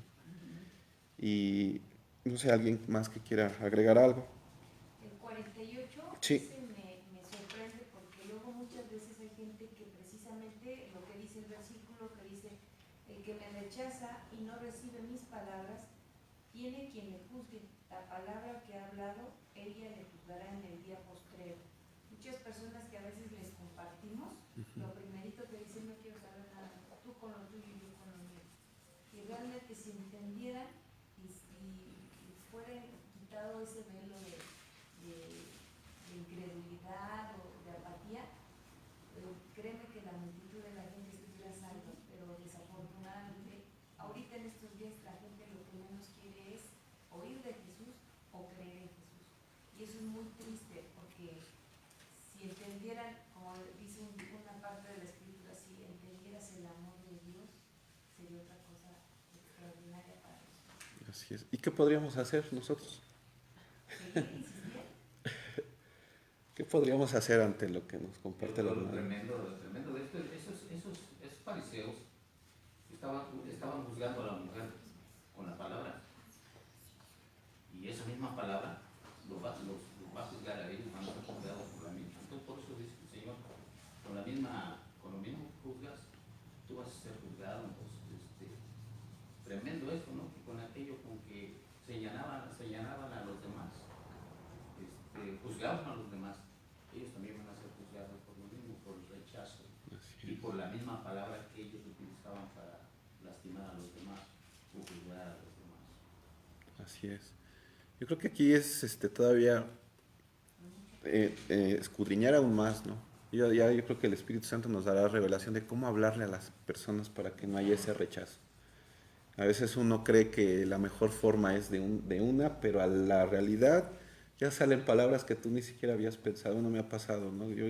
Y no sé, ¿alguien más que quiera agregar algo? El 48 Sí. ese me sorprende porque luego muchas veces hay gente que precisamente lo que dice el versículo que dice, el que me rechaza y no recibe mis palabras, tiene quien le juzgue. La palabra que ha hablado, ella le juzgará en el día postrero. Muchas personas que a veces les compartimos, lo primerito que dicen, no quiero saber nada, tú con lo tuyo y yo con lo mío. Y realmente si entendieran y fuera quitado ese velo de incredulidad o de apatía, créeme que la multitud de la gente estuviera salva, pero desafortunadamente, ahorita en estos días la gente lo que menos quiere es oír de Jesús o creer en Jesús. Y eso es muy triste porque si entendieran, como dice una parte de la escritura, si entendieras el amor de Dios, sería otra cosa extraordinaria para nosotros. Así es. ¿Y qué podríamos hacer nosotros? Seguir insistiendo. ¿Qué podríamos hacer ante lo que nos comparte la Lo hermana? tremendo de esto, esos fariseos estaban juzgando a la mujer con la palabra. misma palabra, los va a juzgar a ellos, van a ser juzgados por la misma. Entonces por eso dice el Señor, con lo mismo juzgas, tú vas a ser juzgado. Entonces, tremendo esto, ¿no? Que con aquello con que señalaban a los demás, juzgaban a los demás, ellos también van a ser juzgados por lo mismo, por el rechazo y por la misma palabra que ellos utilizaban para lastimar a los demás o juzgar a los demás. Así es. Yo creo que aquí es todavía escudriñar aún más, ¿no? Yo creo que el Espíritu Santo nos dará revelación de cómo hablarle a las personas para que no haya ese rechazo. A veces uno cree que la mejor forma es de una, pero a la realidad ya salen palabras que tú ni siquiera habías pensado. No me ha pasado, ¿no? Yo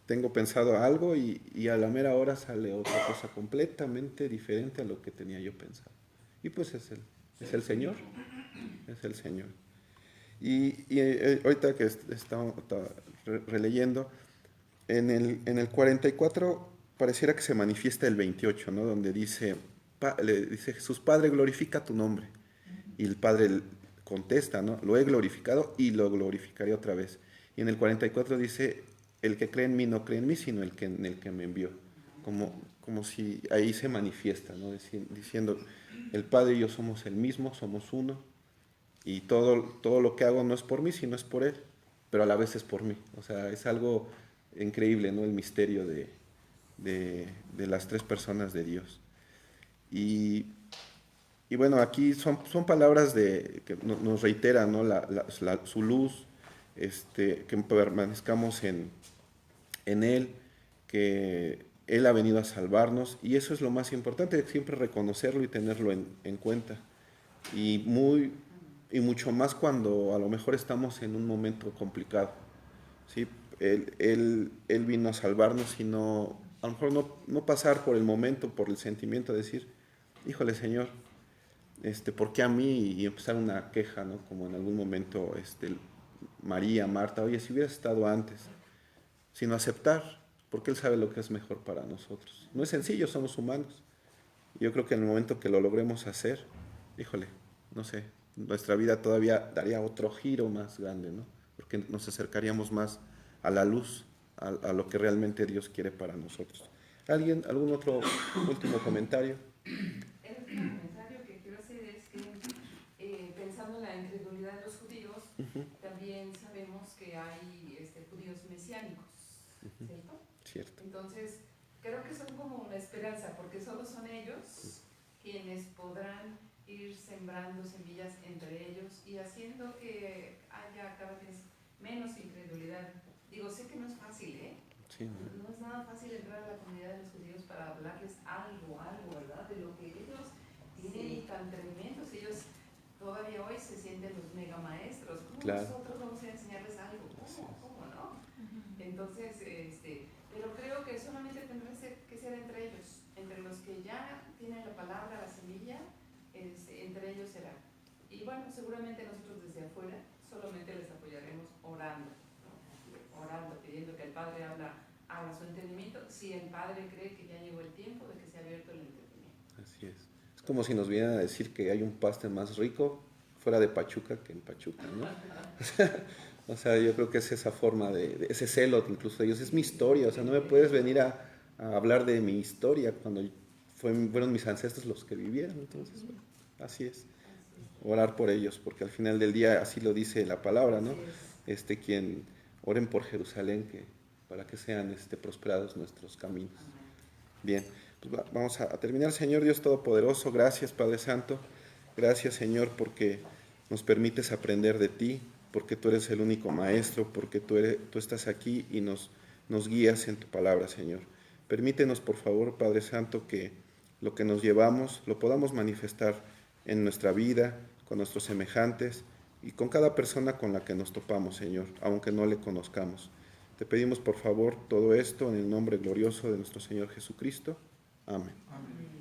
tengo pensado algo y a la mera hora sale otra cosa completamente diferente a lo que tenía yo pensado. Y pues es el Señor. Es el Señor. Y ahorita que estaba releyendo, en el 44 pareciera que se manifiesta el 28, ¿no? Donde le dice Jesús, Padre, glorifica tu nombre. Y el Padre contesta, ¿no? Lo he glorificado y lo glorificaré otra vez. Y en el 44 dice, el que cree en mí no cree en mí, sino en el que me envió. Como si ahí se manifiesta, ¿no? Diciendo, el Padre y yo somos el mismo, somos uno, y todo lo que hago no es por mí, sino es por Él, pero a la vez es por mí. O sea, es algo increíble, ¿no? El misterio de las tres personas de Dios. Y bueno, aquí son palabras que nos reiteran, ¿no? Su luz, que permanezcamos en Él, que Él ha venido a salvarnos, y eso es lo más importante, siempre reconocerlo y tenerlo en cuenta. Y mucho más cuando a lo mejor estamos en un momento complicado, ¿sí? Él vino a salvarnos y no, a lo mejor no pasar por el momento, por el sentimiento de decir, híjole Señor, ¿por qué a mí? Y empezar una queja, ¿no? Como en algún momento María, Marta, oye, si hubieras estado antes, sino aceptar, porque Él sabe lo que es mejor para nosotros. No es sencillo, somos humanos. Yo creo que en el momento que lo logremos hacer, híjole, no sé, nuestra vida todavía daría otro giro más grande, ¿no? Porque nos acercaríamos más a la luz, a lo que realmente Dios quiere para nosotros. ¿Algún otro último comentario? El último comentario que quiero hacer es que, pensando en la incredulidad de los judíos, también sabemos que hay judíos mesiánicos, ¿cierto? Cierto. Entonces, creo que son como una esperanza, porque solo son ellos quienes podrán ir sembrando semillas entre ellos y haciendo que haya cada vez menos incredulidad. Digo, sé que no es fácil, ¿eh? Sí, no es nada fácil entrar a la comunidad de los judíos para hablarles algo, ¿verdad? De lo que ellos tienen tan tremendos. Ellos todavía hoy se sienten los mega maestros. ¿Cómo nosotros vamos a enseñarles algo? ¿Cómo no? Entonces, pero creo que solamente tendrá que ser entre ellos, entre los que ya tienen la palabra, la semilla, entre ellos será. Y bueno, seguramente nosotros desde afuera solamente les apoyaremos orando, pidiendo que el Padre abra su entendimiento, si el Padre cree que ya llegó el tiempo de que se ha abierto el entendimiento. Así es. Es como si nos vinieran a decir que hay un paste más rico fuera de Pachuca que en Pachuca, ¿no? O sea, yo creo que es esa forma de ese celo incluso de ellos. Es mi historia, o sea, no me puedes venir a hablar de mi historia cuando fueron mis ancestros los que vivieron. Entonces, bueno, así es. Orar por ellos, porque al final del día así lo dice la palabra, ¿no? Quien oren por Jerusalén, para que sean prosperados nuestros caminos. Bien, pues vamos a terminar. Señor Dios Todopoderoso, gracias Padre Santo, gracias Señor porque nos permites aprender de ti, porque tú eres el único maestro, porque tú estás aquí y nos guías en tu palabra, Señor. Permítenos, por favor, Padre Santo, que lo que nos llevamos lo podamos manifestar en nuestra vida, con nuestros semejantes y con cada persona con la que nos topamos, Señor, aunque no le conozcamos. Te pedimos, por favor, todo esto en el nombre glorioso de nuestro Señor Jesucristo. Amén. Amén.